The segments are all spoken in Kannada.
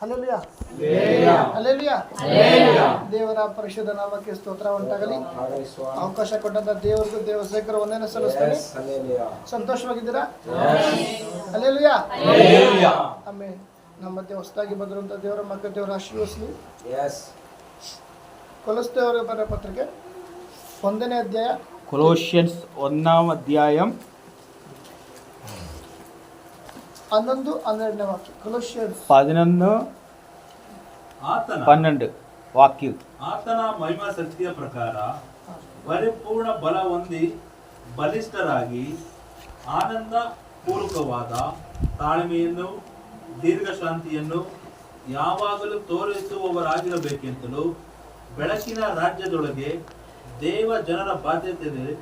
Hallelujah, hallelujah. ದೇವರ ಪರಿಶುದ್ಧ ನಾಮಕ್ಕೆ ಸ್ತೋತ್ರ ಉಂಟಾಗಲಿ. ಅವಕಾಶ ಕೊಟ್ಟಂತ ದೇವರಿಗೂ ದೇವ ಸೇಕರ ಒಂದೇನ ಸಲ್ಲಿಸ್ತೇನೆ. ಸಂತೋಷವಾಗಿದ್ದೀರಾ? ಹಲ್ಲೆಲೂಯಾ. ಆಮೇಲೆ ನಮ್ಮ ಮಧ್ಯೆ ಹೊಸದಾಗಿ ಬಂದಿರುವಂತ ದೇವರ ಮಕ್ಕಳ ದೇವರ ಆಶೀರ್ವದಿಸಲಿ. ಕೊಲೊಸ್ಸೆಯವರ ಬರೆದ ಪತ್ರಿಕೆ 1ನೇ ಅಧ್ಯಾಯ, ಕೊಲೋಸಿಯನ್ಸ್ 1ನೇ ಅಧ್ಯಾയം 11-12ನೇ ವಾಕ್ಯ. ಕೊಲೊಸಿಯನ್ಸ್ 11-12 ವಾಕ್ಯ. ಆತನ ಮಹಿಮಾ ಶಕ್ತಿಯ ಪ್ರಕಾರ ಪರಿಪೂರ್ಣ ಬಲ ಹೊಂದಿ ಬಲಿಷ್ಠರಾಗಿ ಆನಂದ ಪೂರ್ವಕವಾದ ತಾಳ್ಮೆಯನ್ನು ದೀರ್ಘಶಾಂತಿಯನ್ನು ಯಾವಾಗಲೂ ತೋರಿಸುವವರಾಗಿರಬೇಕೆಂತಲೂ ಬೆಳಕಿನ ರಾಜ್ಯದೊಳಗೆ ದೇವ ಜನರ ಬಾಧ್ಯತೆಯಲ್ಲಿ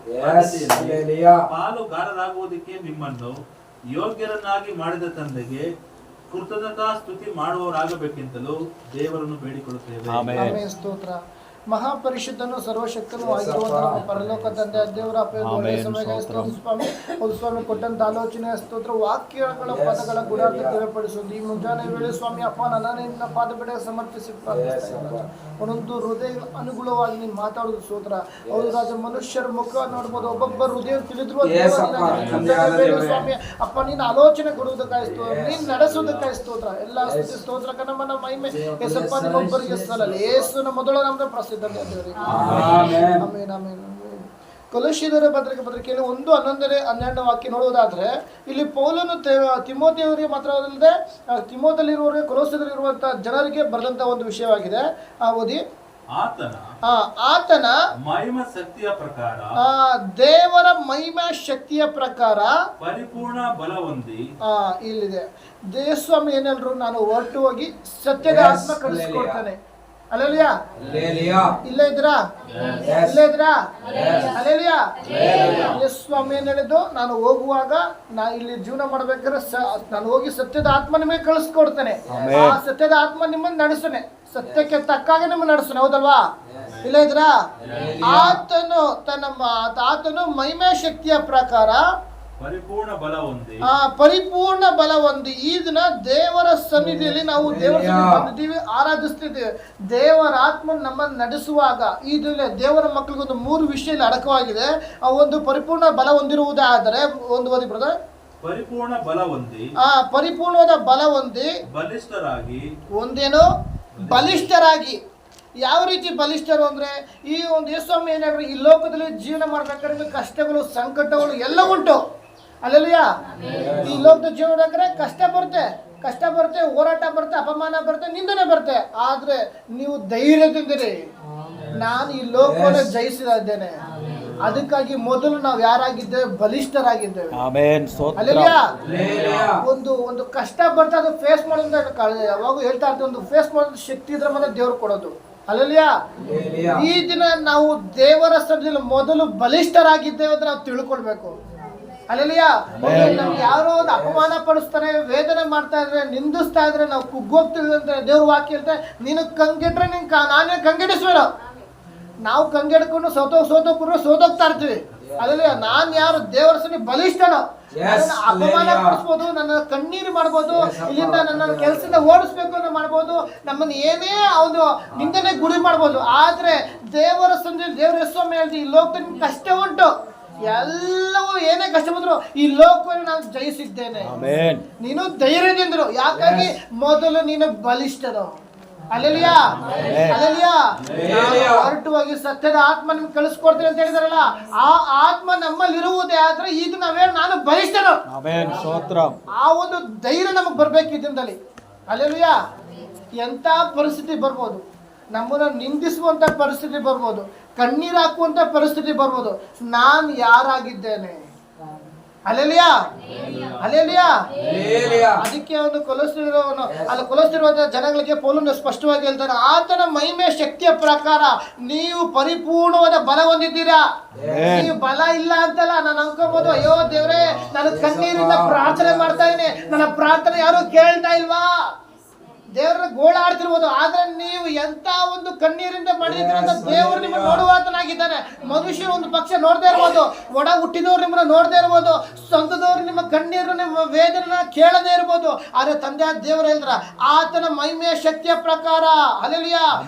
ಪಾಲುಗಾರರಾಗುವುದಕ್ಕೆ ನಿಮ್ಮನ್ನು ಯೋಗ್ಯರನ್ನಾಗಿ ಮಾಡಿದ ತಂದೆಗೆ ಕೃತಜ್ಞತಾ ಸ್ತುತಿ ಮಾಡುವವರಾಗಬೇಕೆಂತಲೂ ದೇವರನ್ನು ಬೇಡಿಕೊಳ್ಳುತ್ತೇವೆ. ಆಮೆನ್. ಸ್ತೋತ್ರ. ಮಹಾಪರಿಶುದ್ಧನು ಸರ್ವಶಕ್ತನೂ ಆಗಿರುವಂತಹ ನಮ್ಮ ಪರಲೋಕ ತಂದೆ ದೇವರ ಒಳ್ಳೆಯ ಸಮಯಕ್ಕೆ ಸ್ತೋತ್ರ ಸ್ವಾಮಿ. ಹೌದು ಸ್ವಾಮಿ, ಕೊಟ್ಟಂತ ಆಲೋಚನೆ ಸ್ತೋತ್ರ. ವಾಕ್ಯಗಳ ಪದಗಳ ಗುಣಾರ್ಥ ತಿಳಿಪಡಿಸುವುದು ಈ ಮುಂಜಾನೆ ವೇಳೆ ಸ್ವಾಮಿ ಅಪ್ಪ, ನನ್ನ ಪಾದ ಬಿಡ ಸಮರ್ಪಿಸಿ ಪ್ರಾರ್ಥಿಸ್ತಾ ಒಂದೊಂದು ಹೃದಯ ಅನುಗುಣವಾಗಿ ನೀನು ಮಾತಾಡೋದು ಸ್ತೋತ್ರ. ಹೌದು ರಾಜ, ಮನುಷ್ಯರ ಮುಖ ನೋಡ್ಬೋದು, ಒಬ್ಬೊಬ್ಬ ಹೃದಯ ತಿಳಿದ್ರು ಸ್ವಾಮಿ ಅಪ್ಪ, ನೀನು ಆಲೋಚನೆ ಕೊಡುವುದಕ್ಕಾಗಿ ಸ್ತೋತ್ರ, ನೀನು ನಡೆಸುವುದಕ್ಕಾಗಿ ಸ್ತೋತ್ರ. ಎಲ್ಲ ಸ್ತುತಿ ಸ್ತೋತ್ರಕ್ಕೆ ನಮ್ಮ ಮಹಿಮೆ ಯೇಸಪ್ಪ ನಿಮ್ಮೊಬ್ಬರಿಗೆ ಸಲ್ಲಲಿ. ಯೇಸುವಿನ ಮೊದಲ ನಮ್ದ ಪ್ರಸಿದ್ಧ. ಕೊಲೊಸ್ಸೆಯವರ ಪತ್ರಿಕೆಯಲ್ಲಿ 1:11-12 ವಾಕ್ಯ ನೋಡುವುದಾದ್ರೆ, ಇಲ್ಲಿ ಪೌಲನು ತಿಮೋಥೆಯವರಿಗೆ ಮಾತ್ರ ಅಲ್ಲದೆ ತಿಮೋಥೆಯಲ್ಲಿರುವವರಿಗೆ, ಕೊಲೊಸ್ಸೆಯಲ್ಲಿರುವಂತಹ ಜನರಿಗೆ ಬರೆದಂತ ಒಂದು ವಿಷಯವಾಗಿದೆ. ಓದಿ. ಆತನ ಮಹಿಮಾ ಶಕ್ತಿಯ ಪ್ರಕಾರ, ದೇವರ ಮಹಿಮಾ ಶಕ್ತಿಯ ಪ್ರಕಾರ ಪರಿಪೂರ್ಣ ಬಲ ಹೊಂದಿ. ಇಲ್ಲಿದೆ ದೇವಸ್ವಾಮಿ ಏನಲ್ರು, ನಾನು ಹೊರಟು ಹೋಗಿ ಸತ್ಯದ ಆತ್ಮ ಕಳಿಸ್ಕೊಡ್ತಾನೆ. ಹಲ್ಲೆಲೂಯಾ. ಇಲ್ಲೇ ಇದ್ರಾ? ಇಲ್ಲೇ ಇದ್ರಾ? ಹಲ್ಲೆಲೂಯಾ. ಸ್ವಾಮಿ ಏನ್ ಹೇಳಿದ್ದು, ನಾನು ಹೋಗುವಾಗ ಇಲ್ಲಿ ಜೀವನ ಮಾಡ್ಬೇಕಾದ್ರೆ ನಾನು ಹೋಗಿ ಸತ್ಯದ ಆತ್ಮ ನಿಮಗೆ ಕಳಿಸ್ಕೊಡ್ತೇನೆ. ಆ ಸತ್ಯದ ಆತ್ಮ ನಿಮ್ಮನ್ನು ನಡೆಸ್ತಾನೆ, ಸತ್ಯಕ್ಕೆ ತಕ್ಕಾಗೆ ನಿಮ್ಮನ್ನು ನಡೆಸ್ತಾನೆ. ಹೌದಲ್ವಾ? ಇಲ್ಲ ಇದ್ರಾ? ಆತನು ಮಹಿಮಾ ಶಕ್ತಿಯ ಪ್ರಕಾರ ಪರಿಪೂರ್ಣ ಬಲ ಹೊಂದಿ ಈ ದಿನ ದೇವರ ಸನ್ನಿಧಿಯಲ್ಲಿ ನಾವು ದೇವರ ಸನ್ನಿಧಿ ಬಂದಿದ್ದೀವಿ, ಆರಾಧಿಸ್ತಿದ್ದೇವೆ. ದೇವರ ಆತ್ಮ ನಮ್ಮನ್ನು ನಡೆಸುವಾಗ ಈ ದಿನ ದೇವರ ಮಕ್ಕಳಿಗೆ ಒಂದು 3 ವಿಷಯ ಅಡಕವಾಗಿದೆ. ಒಂದು ಪರಿಪೂರ್ಣ ಬಲ ಹೊಂದಿರುವುದಾದರೆ, ಒಂದು ಓದಿ ಬ್ರದರ್. ಪರಿಪೂರ್ಣ ಬಲ ಹೊಂದಿ, ಪರಿಪೂರ್ಣವಾದ ಬಲ ಹೊಂದಿ ಬಲಿಷ್ಠರಾಗಿ. ಒಂದೇನು? ಬಲಿಷ್ಠರಾಗಿ. ಯಾವ ರೀತಿ ಬಲಿಷ್ಠರು ಅಂದ್ರೆ, ಈ ಒಂದು ಯೇಸುಸ್ವಾಮಿ ಏನಾದ್ರು ಈ ಲೋಕದಲ್ಲಿ ಜೀವನ ಮಾಡ್ಬೇಕಾದ್ರೆ ಕಷ್ಟಗಳು, ಸಂಕಟಗಳು ಎಲ್ಲ ಉಂಟು. ಹಲ್ಲೆಲೂಯಾ. ಈ ಲೋಕದ ಜೀವನ ಕಷ್ಟ ಬರುತ್ತೆ, ಹೋರಾಟ ಬರುತ್ತೆ, ಅಪಮಾನ ಬರುತ್ತೆ, ನಿಂದನೆ ಬರುತ್ತೆ. ಆದ್ರೆ ನೀವು ಧೈರ್ಯದಿಂದಿರಿ, ನಾನು ಈ ಲೋಕವನ್ನು ಜಯಿಸಿದ್ದೇನೆ. ಅದಕ್ಕಾಗಿ ಮೊದಲು ನಾವು ಯಾರಾಗಿದ್ದೇವೆ? ಬಲಿಷ್ಠರಾಗಿದ್ದೇವೆ. ಹಲ್ಲೆಲೂಯಾ. ಒಂದು ಕಷ್ಟ ಬರ್ತಾ ಅದು ಫೇಸ್ ಮಾಡೋದು, ಯಾವಾಗ ಹೇಳ್ತಾ ಇರ್ತೀವಿ, ಒಂದು ಫೇಸ್ ಮಾಡೋದು ಶಕ್ತಿ ಇದ್ರೆ ಮತ್ತೆ ದೇವ್ರು ಕೊಡೋದು. ಹಲ್ಲೆಲೂಯಾ. ಈ ದಿನ ನಾವು ದೇವರ ಸನ್ನಿಧಿಯಲ್ಲಿ ಮೊದಲು ಬಲಿಷ್ಠರಾಗಿದ್ದೇವೆ ಅಂತ ನಾವು ತಿಳ್ಕೊಳ್ಬೇಕು. ಹಲ್ಲೆಲೂಯಾ. ನಮ್ಗೆ ಯಾರೋ ಒಂದು ಅಪಮಾನ ಪಡಿಸ್ತಾರೆ, ವೇದನೆ ಮಾಡ್ತಾ ಇದ್ರೆ, ನಿಂದಿಸ್ತಾ ಇದ್ರೆ ನಾವು ಕುಗ್ಗೋಗ್ತೀವಿ ಅಂತ ದೇವ್ರ ವಾಕ್ಯ ಹೇಳ್ತಾರೆ. ನೀನು ಕಂಗೆಟ್ರೆ ನಾನೇ ಕಂಗೆಡಿಸ್ಬೇಡ. ನಾವು ಕಂಗೆಡ್ಕೊಂಡು ಸೋತೋಗ್ತಾ ಇರ್ತೀವಿ. ಹಲ್ಲೆಲೂಯಾ. ನಾನ್ ಯಾರು? ದೇವರ ಸನ್ನಿಧಿ ಬಲಿಷ್ಠನು. ಅಪಮಾನ ಪಡಿಸ್ಬೋದು, ನನ್ನ ಕಣ್ಣೀರು ಮಾಡ್ಬೋದು, ಇಲ್ಲಿಂದ ನನ್ನ ಕೆಲಸದಿಂದ ಓಡಿಸ್ಬೇಕು ಅಂತ ಮಾಡ್ಬೋದು, ನಮ್ಮನ್ನು ಏನೇ ಒಂದು ನಿಂದನೆ ಗುರಿ ಮಾಡ್ಬೋದು. ಆದ್ರೆ ದೇವರ ಸನ್ನಿಧಿಯಲ್ಲಿ ದೇವರ ಯೇಸುಸ್ವಾಮಿ ಹೇಳ್ತಿ, ಈ ಲೋಕದಲ್ಲಿ ಕಷ್ಟ ಉಂಟು, ಎಲ್ಲವೂ ಏನೇ ಕಷ್ಟ ಬಂದ್ರು ಈ ಲೋಕವನ್ನು ನಾನು ಜಯಿಸಿದ್ದೇನೆ, ನೀನು ಧೈರ್ಯದಿಂದರು. ಯಾಕಾಗಿ? ಮೊದಲು ನೀನು ಬಲಿಷ್ಠನು. ಹಲ್ಲೆಲೂಯಾ. ಹಲ್ಲೆಲೂಯಾ. ಹೊರಟುವಾಗಿ ಸತ್ಯದ ಆತ್ಮ ನಿಮ್ಗೆ ಕಳಿಸ್ಕೊಡ್ತೀನಿ ಅಂತ ಹೇಳಿದಾರಲ್ಲ, ಆ ಆತ್ಮ ನಮ್ಮಲ್ಲಿ ಇರುವುದೇ ಆದ್ರೆ ಈಗ ನಾವೇ ನಾನು ಬಲಿಷ್ಠನು. ಆ ಒಂದು ಧೈರ್ಯ ನಮಗೆ ಬರ್ಬೇಕು ಈ ದಿನದಲ್ಲಿ. ಹಲ್ಲೆಲೂಯಾ. ಎಂತ ಪರಿಸ್ಥಿತಿ ಬರ್ಬೋದು, ನಮ್ಮನ್ನ ನಿಂದಿಸುವಂತ ಪರಿಸ್ಥಿತಿ ಬರ್ಬೋದು, ಕಣ್ಣೀರು ಹಾಕುವಂತ ಪರಿಸ್ಥಿತಿ ಬರ್ಬೋದು, ನಾನು ಯಾರಾಗಿದ್ದೇನೆ? ಹಲ್ಲೆಲೂಯಾ. ಹಲ್ಲೆಲೂಯಾ. ಅದಕ್ಕೆ ಒಂದು ಕೊಲೊಸ್ಸೆಯಲ್ಲಿರುವ ಜನಗಳಿಗೆ ಪೌಲನು ಸ್ಪಷ್ಟವಾಗಿ ಹೇಳ್ತಾನೆ, ಆತನ ಮಹಿಮೆ ಶಕ್ತಿಯ ಪ್ರಕಾರ ನೀವು ಪರಿಪೂರ್ಣವಾದ ಬಲ ಹೊಂದಿದ್ದೀರಾ. ನೀವು ಬಲ ಇಲ್ಲ ಅಂತಲ್ಲ. ನಾನು ಅನ್ಕೋಬಹುದು, ಅಯ್ಯೋ ದೇವ್ರೆ, ನಾನು ಕಣ್ಣೀರಿಂದ ಪ್ರಾರ್ಥನೆ ಮಾಡ್ತಾ ಇದ್ದೀನಿ, ನನ್ನ ಪ್ರಾರ್ಥನೆ ಯಾರು ಕೇಳ್ತಾ ಇಲ್ವಾ? ದೇವರ ಗೋಳಾಡ್ತಿರ್ಬೋದು, ಆದ್ರೆ ನೀವು ಎಂತ ಒಂದು ಕಣ್ಣೀರಿಂದ ಮಾಡಿದ್ರೆ ಅಂತ ದೇವರು ನಿಮ್ಮ ನೋಡುವಾತನಾಗಿದ್ದಾನೆ. ಮನುಷ್ಯರು ಒಂದು ಪಕ್ಷ ನೋಡದೇ ಇರ್ಬೋದು, ಒಡ ಹುಟ್ಟಿದವ್ರು ನಿಮ್ಮನ್ನ ನೋಡದೇ ಇರ್ಬೋದು, ಸ್ವಂತದವ್ರು ನಿಮ್ಮ ಕಣ್ಣೀರು ನಿಮ್ಮ ವೇದನೆ ಕೇಳದೇ ಇರ್ಬೋದು, ಆದ್ರೆ ತಂದೆ ದೇವರ ಇಲ್ದ್ರ ಆತನ ಮಹಿಮೆಯ ಶಕ್ತಿಯ ಪ್ರಕಾರ ಅಲೆಲಿಯ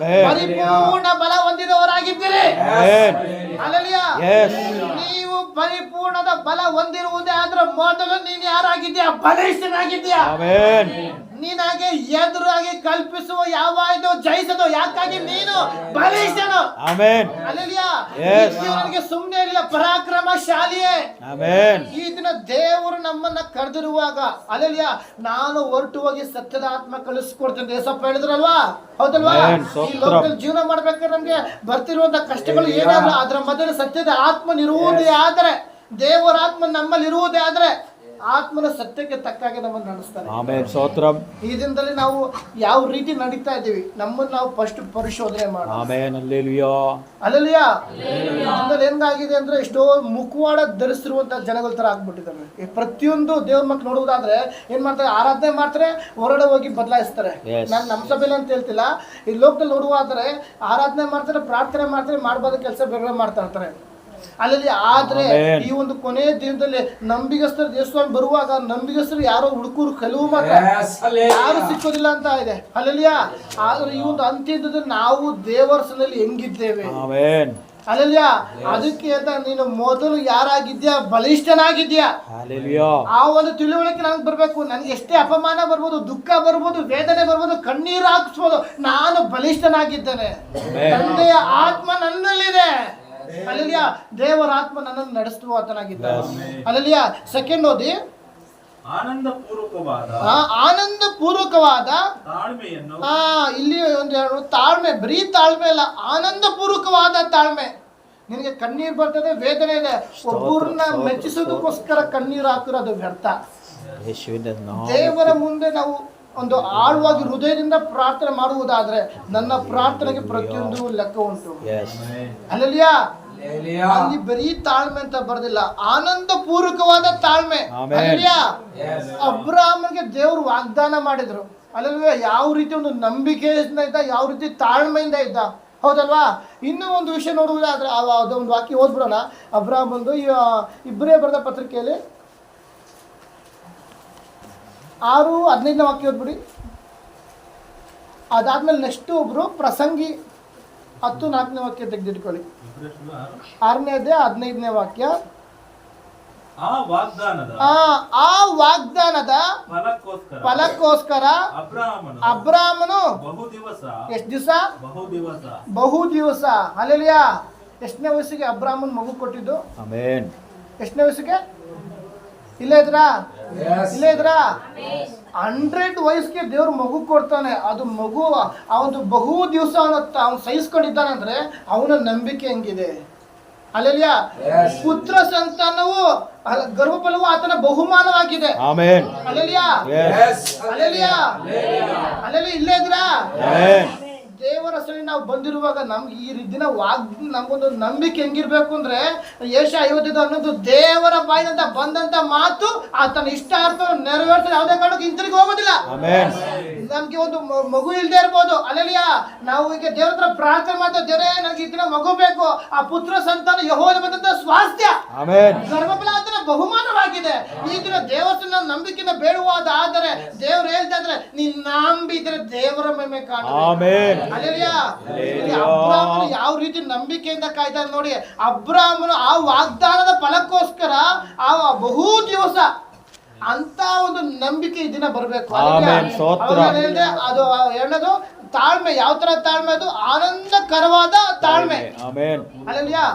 ಪರಿಪೂರ್ಣ ಬಲ ಹೊಂದಿದವರಾಗಿದ್ದೀರಿ. ಅಲೆಲಿಯ ನೀವು ಪರಿಪೂರ್ಣದ ಬಲ ಹೊಂದಿರುವುದೇ ಆದ್ರೆ ಮೊದಲು ನೀನು ಯಾರಾಗಿದ್ಯಾ? ಬಲಿಷ್ಠನಾಗಿದ್ಯಾ. ನೀನಾಗೆ ಎದುರಾಗಿ ಕಲ್ಪಿಸುವ ಯಾವ ಇದು ಜಯಿಸೋದು, ಯಾಕಾಗಿ ನೀನು ಬಲಿಷ್ಠನು. ನನಗೆ ಸುಮ್ಮನೆ ಇರಲಿಲ್ಲ, ಪರಾಕ್ರಮಶಾಲಿಯೇ. ಈ ದಿನ ದೇವರು ನಮ್ಮನ್ನ ಕರೆದಿರುವಾಗ ಅಲೆಲಿಯ ನಾನು ಹೊರಟು ಹೋಗಿ ಸತ್ಯದ ಆತ್ಮ ಕಳಿಸ್ಕೊಡ್ತೇನೆ ದೇಸಪ್ಪ ಹೇಳಿದ್ರಲ್ವಾ, ಹೌದಲ್ವಾ? ಈ ಲೋಕದಲ್ಲಿ ಜೀವನ ಮಾಡ್ಬೇಕಾದ್ರೆ ನಮ್ಗೆ ಬರ್ತಿರುವಂತ ಕಷ್ಟಗಳು ಏನಾದ್ರು ಅದ್ರ ಮಧ್ಯೆ ಸತ್ಯದ ಆತ್ಮನಿರುವುದೇ ಆದ್ರೆ, ದೇವರ ಆತ್ಮ ನಮ್ಮಲ್ಲಿ ಇರುವುದೇ ಆದ್ರೆ ಆತ್ಮನ ಸತ್ಯಕ್ಕೆ ತಕ್ಕಾಗಿ ನಮ್ಮನ್ನು ನಡೆಸ್ತಾನೆ. ಈ ದಿನದಲ್ಲಿ ನಾವು ಯಾವ ರೀತಿ ನಡೀತಾ ಇದ್ದೀವಿ ನಮ್ಮನ್ನು ನಾವು ಫಸ್ಟ್ ಪರಿಶೋಧನೆ ಮಾಡೋಣ. ಹೆಂಗಾಗಿದೆ ಅಂದ್ರೆ ಎಷ್ಟೋ ಮುಖವಾಡ ಧರಿಸಿರುವಂತ ಜನಗಳ ತರ ಆಗ್ಬಿಟ್ಟಿದ್ದಾರೆ. ಪ್ರತಿಯೊಂದು ದೇವ್ರ ಮಕ್ಳು ನೋಡುವುದಾದ್ರೆ ಏನ್ ಮಾಡ್ತಾರೆ? ಆರಾಧನೆ ಮಾಡ್ತಾರೆ, ಹೊರಗಡೆ ಹೋಗಿ ಬದಲಾಯಿಸ್ತಾರೆ. ನಾನು ನಮ್ಮ ಸಭೆಯಲ್ಲಿ ಅಂತ ಹೇಳ್ತಿಲ್ಲ, ಈ ಲೋಕದಲ್ಲಿ ನೋಡುವಾದ್ರೆ ಆರಾಧನೆ ಮಾಡ್ತಾರೆ, ಪ್ರಾರ್ಥನೆ ಮಾಡ್ತಾರೆ, ಮಾಡಬಾರ್ದ ಕೆಲಸ ಬೇರೆ ಮಾಡ್ತಾ ಇರ್ತಾರೆ. ಅಲ್ಲಿ ಆದ್ರೆ ಈ ಒಂದು ಕೊನೆ ದಿನದಲ್ಲಿ ನಂಬಿಗಸ್ತರು ದೇವಸ್ಥಾನ ಬರುವಾಗ ನಂಬಿಗಸ್ತರು ಯಾರೋ ಹುಡುಕರು ಕೆಲವು ಮಾತ್ರ, ಯಾರು ಸಿಕ್ಕೋದಿಲ್ಲ ಅಂತ ಇದೆ. ಅಲ್ಲಲ್ಲಿಯ ಆದ್ರೆ ಈ ಒಂದು ಅಂತ್ಯದಲ್ಲಿ ನಾವು ದೇವರ ಸನ್ನಿಧಿಯಲ್ಲಿ ಹೆಂಗಿದ್ದೇವೆ ಅಲ್ಲಲ್ಲಿಯ, ಅದಕ್ಕೆ ಅಂತ ನೀನು ಮೊದಲು ಯಾರಾಗಿದ್ಯಾ? ಬಲಿಷ್ಠನಾಗಿದ್ಯಾ. ಆ ಒಂದು ತಿಳುವಳಿಕೆ ನನಗೆ ಬರ್ಬೇಕು. ನನಗೆ ಎಷ್ಟೇ ಅಪಮಾನ ಬರ್ಬೋದು, ದುಃಖ ಬರ್ಬೋದು, ವೇದನೆ ಬರ್ಬೋದು, ಕಣ್ಣೀರು ಹಾಕಿಸ್ಬೋದು, ನಾನು ಬಲಿಷ್ಠನಾಗಿದ್ದೇನೆ. ತಂದೆಯ ಆತ್ಮ ನನ್ನಲ್ಲಿದೆ. ಅಲ್ಲಲ್ಲಿಯ ದೇವರ ಆತ್ಮ ನನ್ನನ್ನು ನಡೆಸುವ ಆತನಾಗಿದ್ದಾನೆ. ಅಲ್ಲಲ್ಲಿಯ ಸೆಕೆಂಡ್ ಓದಿ, ಆನಂದ ಪೂರ್ವಕವಾದ ತಾಳ್ಮೆಯನ್ನು. ಇಲ್ಲಿ ಒಂದು ತಾಳ್ಮೆ, ಬರೀ ತಾಳ್ಮೆ ಅಲ್ಲ, ಆನಂದ ಪೂರ್ವಕವಾದ ತಾಳ್ಮೆ. ನಿನಗೆ ಕಣ್ಣೀರು ಬರ್ತದೆ, ವೇದನೆ ಇದೆ, ಒಬ್ಬರನ್ನ ಮೆಚ್ಚಿಸೋದಕ್ಕೋಸ್ಕರ ಕಣ್ಣೀರು ಹಾಕಿರೋದು ವ್ಯರ್ಥ. ದೇವರ ಮುಂದೆ ನಾವು ಒಂದು ಆಳವಾಗಿ ಹೃದಯದಿಂದ ಪ್ರಾರ್ಥನೆ ಮಾಡುವುದಾದ್ರೆ ನನ್ನ ಪ್ರಾರ್ಥನೆಗೆ ಪ್ರತಿಯೊಂದು ಲೆಕ್ಕ ಉಂಟು. ಅಲ್ಲಲ್ಲಿಯ ಅಲ್ಲಿ ಬರೀ ತಾಳ್ಮೆ ಅಂತ ಬರ್ದಿಲ್ಲ, ಆನಂದ ಪೂರ್ವಕವಾದ ತಾಳ್ಮೆ. ಅಬ್ರಾಹ್ಮನಿಗೆ ದೇವರು ವಾಗ್ದಾನ ಮಾಡಿದ್ರು. ಅಲ್ಲಲ್ವೇ ಯಾವ ರೀತಿ ಒಂದು ನಂಬಿಕೆಯಿಂದ ಇದ್ದ, ಯಾವ ರೀತಿ ತಾಳ್ಮೆಯಿಂದ ಇದ್ದ, ಹೌದಲ್ವಾ? ಇನ್ನೂ ಒಂದು ವಿಷಯ ನೋಡುವುದಾದ್ರೆ ಅದೊಂದು ವಾಕ್ಯ ಓದ್ಬಿಡೋಣ. ಅಬ್ರಾಹ್ಮಂದು ಇಬ್ಬರೇ ಬರೆದ ಪತ್ರಿಕೆಯಲ್ಲಿ 6:15 ವಾಕ್ಯ ಓದ್ಬಿಡಿ. ಅದಾದ್ಮೇಲೆ ನೆಕ್ಸ್ಟ್ ಒಬ್ರು ಪ್ರಸಂಗಿ 10:4 ವಾಕ್ಯ ತೆಗೆದಿಟ್ಕೊಳ್ಳಿ. 6ನೇ ಅಧ್ಯಾಯ 15ನೇ ವಾಕ್ಯ. ಆ ವಾಗ್ದಾನದ ಫಲಕ್ಕೋಸ್ಕರ ಅಬ್ರಾಮನು ಎಷ್ಟು ದಿವಸ? ಬಹು ದಿವಸ. ಹಲ್ಲೆಲೂಯ. ಎಷ್ಟನೇ ವಯಸ್ಸಿಗೆ ಅಬ್ರಾಮನ್ ಮಗು ಕೊಟ್ಟಿದ್ದು? ಎಷ್ಟನೇ ವಯಸ್ಸಿಗೆ? ಇಲ್ಲೇ ಇದ್ರಾ? 100 ವಯಸ್ಸಿಗೆ ದೇವ್ರು ಮಗು ಕೊಡ್ತಾನೆ. ಅದು ಮಗು ಅವನು ಬಹು ದಿವಸ ಅವನು ಸಹಿಸ್ಕೊಂಡಿದ್ದಾನೆ ಅಂದ್ರೆ ಅವನ ನಂಬಿಕೆ ಹೆಂಗಿದೆ. ಅಲ್ಲೆಲಿಯ ಪುತ್ರ ಸಂತಾನವು ಗರ್ಭಫಲವು ಆತನ ಬಹುಮಾನವಾಗಿದೆ. ಅಲ್ಲೆಲಿಯ ಇಲ್ಲೇ ಇದ್ರಾ? ದೇವರ ಸರಿ ನಾವು ಬಂದಿರುವಾಗ ನಮ್ಗೆ ಈ ದಿನ ನಮ್ಗೊಂದು ನಂಬಿಕೆ ಹೆಂಗಿರ್ಬೇಕು ಅಂದ್ರೆ, ಯೆಶಾಯ 55 ಅನ್ನೋದು ದೇವರ ಬಾಯಿಂದ ಬಂದಂತ ಮಾತು ಆತನ ಇಷ್ಟಾರ್ಥ ನೆರವೇರಿಸಲು ಯಾವುದೇ ಕಾರಣಕ್ಕೂ ಹಿಂತಿರುಗಿ ಹೋಗೋದಿಲ್ಲ. ನಮ್ಗೆ ಒಂದು ಮಗು ಇಲ್ದೇ ಇರ್ಬೋದು. ಅಲ್ಲೆಲಿಯ ನಾವು ಈಗ ದೇವ್ರ ಹತ್ರ ಪ್ರಾರ್ಥನೆ ಮಾಡ್ತಾ, ದೇವರೇ ನನಗೆ ಈ ದಿನ ಮಗು ಬೇಕು, ಆ ಪುತ್ರ ಸಂತಾನ ಯೆಹೋವನಿಂದ ಬಂದಂತ ಸ್ವಾಸ್ಥ್ಯ, ಗರ್ಭಫಲ ಆತನ ಬಹುಮಾನವಾಗಿದೆ. ಈ ದಿನ ದೇವರ ನಂಬಿಕೆನ ಬೇಡುವಾದ ಆದರೆ ದೇವ್ರು ಹೇಳ್ತಾ ಇದ್ರೆ ನೀನ್ ನಂಬಿದ್ರೆ ದೇವರ ಮಹಿಮೆ ಕಾಣ. ಅಬ್ರಾಹ್ಮನು ಯಾವ ರೀತಿ ನಂಬಿಕೆಯಿಂದ ಕಾಯ್ತಾನೆ ನೋಡಿ. ಅಬ್ರಾಹ್ಮನು ಆ ವಾಗ್ದಾನದ ಫಲಕ್ಕೋಸ್ಕರ ಆ ಬಹು ದಿವಸ ಅಂತ ಒಂದು ನಂಬಿಕೆ ಈ ದಿನ ಬರಬೇಕು. ಅದು ಎರಡನೇದು ತಾಳ್ಮೆ. ಯಾವ ತರ ತಾಳ್ಮೆ? ಅದು ಆನಂದಕರವಾದ ತಾಳ್ಮೆ. ಅಲ್ಲಲ್ಯಾ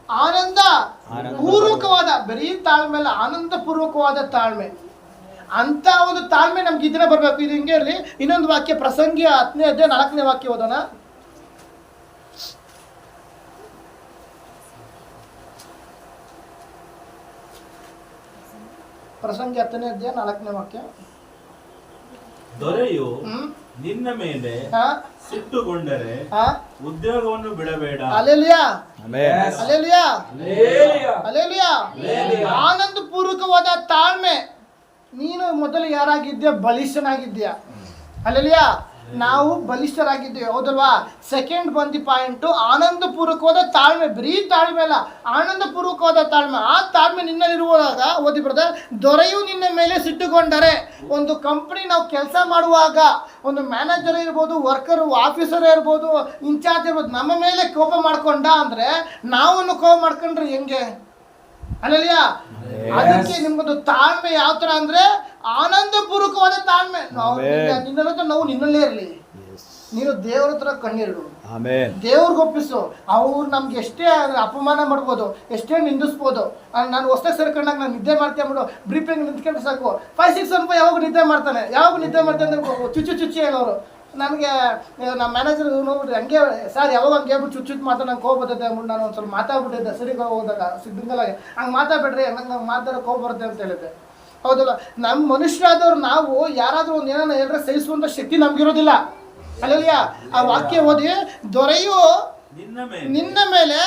ಆನಂದ ಪೂರ್ವಕವಾದ, ಬರೀ ತಾಳ್ಮೆ ಅಲ್ಲ, ಆನಂದ ಪೂರ್ವಕವಾದ ತಾಳ್ಮೆ. ಅಂತ ಒಂದು ತಾಳ್ಮೆ ನಮ್ಗೆ ಈ ದಿನ ಬರಬೇಕು. ಇದು ಹಿಂಗೆ ಇರಲಿ. ಇನ್ನೊಂದು ವಾಕ್ಯ ಪ್ರಸಂಗಿ 10ನೇ ಅಧ್ಯಾಯ 4ನೇ ವಾಕ್ಯ ಓದೋಣ. ಪ್ರಸಂಗಿ 10ನೇ ಅಧ್ಯಾಯ 4ನೇ ವಾಕ್ಯ. ದೊರೆಯು ನಿನ್ನ ಮೇಲೆ ಸಿಟ್ಟುಗೊಂಡರೆ ಉದ್ಯೋಗವನ್ನು ಬಿಡಬೇಡ. ಹಲ್ಲೆಲೂಯಾ, ಹಲ್ಲೆಲೂಯಾ, ಹಲ್ಲೆಲೂಯಾ. ಆನಂದ ಪೂರ್ವಕವಾದ ತಾಳ್ಮೆ. ನೀನು ಮೊದಲು ಯಾರಾಗಿದ್ಯಾ? ಬಲಿಷ್ಠನಾಗಿದ್ಯಾ. ಅಲ್ಲಲ್ಲಿಯ ನಾವು ಬಲಿಷ್ಠರಾಗಿದ್ದೇವೆ, ಹೌದಲ್ವಾ? ಸೆಕೆಂಡ್ ಬಂದಿ ಪಾಯಿಂಟು ಆನಂದಪೂರ್ವಕವಾದ ತಾಳ್ಮೆ. ಬರೀ ತಾಳ್ಮೆ ಅಲ್ಲ, ಆನಂದಪೂರ್ವಕವಾದ ತಾಳ್ಮೆ. ಆ ತಾಳ್ಮೆ ನಿನ್ನಲ್ಲಿರುವಾಗ ಓದಿ ಬ್ರದರ್, ದೊರೆಯು ನಿನ್ನ ಮೇಲೆ ಸಿಟ್ಟುಕೊಂಡರೆ. ಒಂದು ಕಂಪನಿ ನಾವು ಕೆಲಸ ಮಾಡುವಾಗ ಒಂದು ಮ್ಯಾನೇಜರ್ ಇರ್ಬೋದು, ವರ್ಕರ್ ಆಫೀಸರ್ ಇರ್ಬೋದು, ಇನ್ಚಾರ್ಜ್ ಇರ್ಬೋದು, ನಮ್ಮ ಮೇಲೆ ಕೋಪ ಮಾಡ್ಕೊಂಡ ಅಂದ್ರೆ ನಾವು ಕೋಪ ಮಾಡ್ಕೊಂಡ್ರೆ ಹೆಂಗೆ? ಅಲ್ಲಲ್ಲಿಯ ಅದಕ್ಕೆ ನಿಮ್ಗೊಂದು ತಾಳ್ಮೆ ಯಾವ ತರ ಅಂದ್ರೆ ಆನಂದಪೂರ್ವಕವಾದ ತಾಳ್ಮೆ. ನಾವು ನಿನ್ನಲ್ಲೇ ಇರಲಿ, ನೀನು ದೇವ್ರ ಹತ್ರ ಕಣ್ಣೀರು, ದೇವ್ರಿಗೆ ಒಪ್ಪಿಸು. ಅವ್ರು ನಮ್ಗೆ ಎಷ್ಟೇ ಅಪಮಾನ ಮಾಡ್ಬೋದು, ಎಷ್ಟೇ ನಿಂದಿಸ್ಬೋದು. ನಾನು ಹೊಸ್ದಾಗಿ ಸೇರ್ಕೊಂಡಾಗ ನಾನು ನಿದ್ದೆ ಮಾಡ್ತೇನೆ ಬಿಡು, ಬ್ರೀಫಿಂಗ್ ನಿಂತ್ಕೊಂಡ್ರೆ ಸಾಕು 5-6 ರೂಪಾಯಿ ಯಾವಾಗ ನಿದ್ದೆ ಮಾಡ್ತಾನೆ ಅಂದ್ರೆ ಚುಚ್ಚಿ ಹೇಳೋರು. ನನಗೆ ನಮ್ಮ ಮ್ಯಾನೇಜರ್ ನೋಡ್ಬಿಟ್ಟು ಹಂಗೆ ಸರ್ ಯಾವಾಗ ಹಂಗೆ ಹೇಳ್ಬಿಟ್ಟು ಚುಚ್ಚು ಮಾತಾಡ ನಂಗೆ ಕೋಪ ಬರ್ತೈತೆ ಅಂದ್ಬಿಟ್ಟು ನಾನು ಒಂದು ಸ್ವಲ್ಪ ಮಾತಾಡ್ಬಿಟ್ಟಿದ್ದೆ. ಸರಿಗೆ ಹೋದಾಗ ಸಿಗ್ನಲಾಗಿ ಹಂಗೆ ಮಾತಾಡ್ಬೇಡ್ರಿ, ನಂಗೆ ಮಾತಾಡೋ ಕೋಪ ಬರುತ್ತೆ ಅಂತ ಹೇಳಿದ್ದೆ. ಹೌದಲ್ಲ, ನಮ್ಮ ಮನುಷ್ಯರಾದವ್ರು ನಾವು ಯಾರಾದರೂ ಒಂದು ಏನಾರ ಹೇಳಿದ್ರೆ ಸಹಿಸುವಂಥ ಶಕ್ತಿ ನಮ್ಗಿರೋದಿಲ್ಲ. ಅಲ್ಲಲ್ಲಿಯ ಆ ವಾಕ್ಯ ಓದಿ, ದೊರೆಯು ನಿನ್ನ ಮೇಲೆ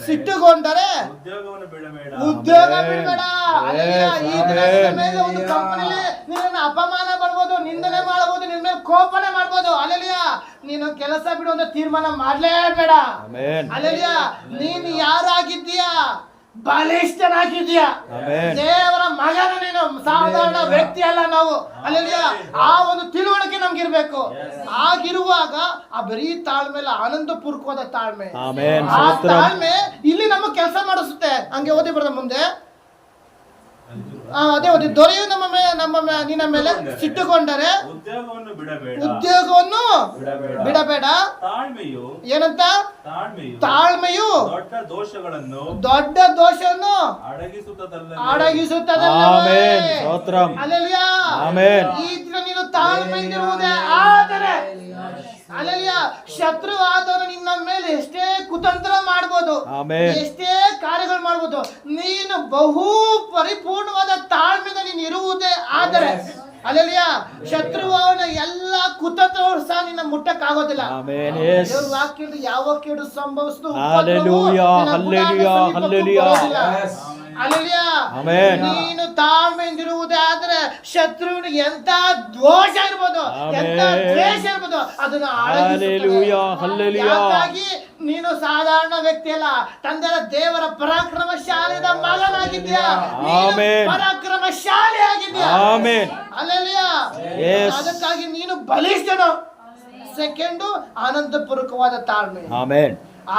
ಸಿಟ್ಟುಕೊಂಡರೆ ಉದ್ಯೋಗ ಬಿಡಬೇಡ. ಈ ದಿನದ ಮೇಲೆ ಒಂದು ಕಂಪನಿಲಿ ನಿನ್ನ ಅಪಮಾನ ಮಾಡ್ಬೋದು, ನಿಂದನೆ ಮಾಡಬಹುದು, ನಿನ್ನ ಮೇಲೆ ಕೋಪನೆ ಮಾಡ್ಬೋದು. ಅಲ್ಲಲ್ಲಿಯ ನೀನು ಕೆಲಸ ಬಿಡುವಂತ ತೀರ್ಮಾನ ಮಾಡ್ಲೇಬೇಡ. ಅಲ್ಲಲ್ಲಿಯ ನೀನು ಯಾರಾಗಿದ್ದೀಯಾ? ಬಲಿಷ್ಠನಾಗಿದ್ದೀಯಾ? ದೇವರ ಮಗನ ನೀನು, ಸಾಧಾರಣ ವ್ಯಕ್ತಿ ಅಲ್ಲ ನಾವು. ಅಲ್ಲಲ್ಲಿಯ ಆ ಒಂದು ತಿಳುವಳಿಕೆ ನಮ್ಗಿರ್ಬೇಕು. ಆಗಿರುವಾಗ ಆ ಬರೀ ತಾಳ್ಮೆ ಅಲ್ಲ, ಆನಂದಪೂರ್ವಕವಾದ ತಾಳ್ಮೆ. ಆ ತಾಳ್ಮೆ ಇಲ್ಲಿ ನಮಗೆ ಕೆಲಸ ಮಾಡಿಸುತ್ತೆ. ಹಂಗೆ ಓದಿ ಬರೋದ ಮುಂದೆ ಅದೇ ಓದಿ, ದೊರೆಯು ನಿನ್ನ ಮೇಲೆ ಸಿಟ್ಟುಕೊಂಡರೆ ಉದ್ಯೋಗವನ್ನು ಬಿಡಬೇಡ. ಏನಂತ? ತಾಳ್ಮೆಯು ದೊಡ್ಡ ದೋಷವನ್ನು ಅಡಗಿಸುತ್ತದೆ. ಈ ದಿನ ನೀನು ತಾಳ್ಮೆಯಿಂದಿರುವುದೇ ಆದರೆ ಅಲ್ಲಲ್ಲಿಯ ಶತ್ರು ಆದವನು ನಿನ್ನ ಮೇಲೆ ಎಷ್ಟೇ ಕುತಂತ್ರ ಮಾಡ್ಬೋದು, ಎಷ್ಟೇ ಕಾರ್ಯಗಳು ಮಾಡ್ಬೋದು, ನೀನು ಬಹು ಪರಿಪೂರ್ಣವಾದ ತಾಳ್ಮೆಯಿಂದ ನೀನು ಇರುವುದೇ ಆದರೆ ಅಲ್ಲಲ್ಲಿಯ ಶತ್ರುವವನ ಎಲ್ಲ ಕುತಂತ್ರಗಳು ಸಹ ನಿನ್ನ ಮುಟ್ಟಕ್ಕಾಗೋದಿಲ್ಲ. ದೇವ್ರ ವಾಕ್ಯದ ಯಾವ ಕೇಡು ಸಂಭವಿಸಿದ್ರು ಅಲ್ಲಲ್ಲಿಯ ನೀನು ತಾಳ್ಮೆಯಿಂದಿರುವುದೇ ಆದ್ರೆ ಶತ್ರುವಿನಿಗೆ ಎಂತ ದೋಷ ಇರ್ಬೋದು, ಎಂತ ದ್ವೇಷ ಇರ್ಬೋದು, ಅದನ್ನು ಹಾಗಾಗಿ ನೀನು ಸಾಧಾರಣ ವ್ಯಕ್ತಿ ಅಲ್ಲ, ತಂದೆಯ ದೇವರ ಪರಾಕ್ರಮಶಾಲಿದ ಮಗನಾಗಿದ್ಯಾ, ಪರಾಕ್ರಮಶಾಲಿ ಆಗಿದ್ಯಾ. ಅಲ್ಲಲ್ಲಿಯ ಅದಕ್ಕಾಗಿ ನೀನು ಬಲಿಷ್ಠನು. ಸೆಕೆಂಡು ಆನಂದಪೂರ್ವಕವಾದ ತಾಳ್ಮೆ.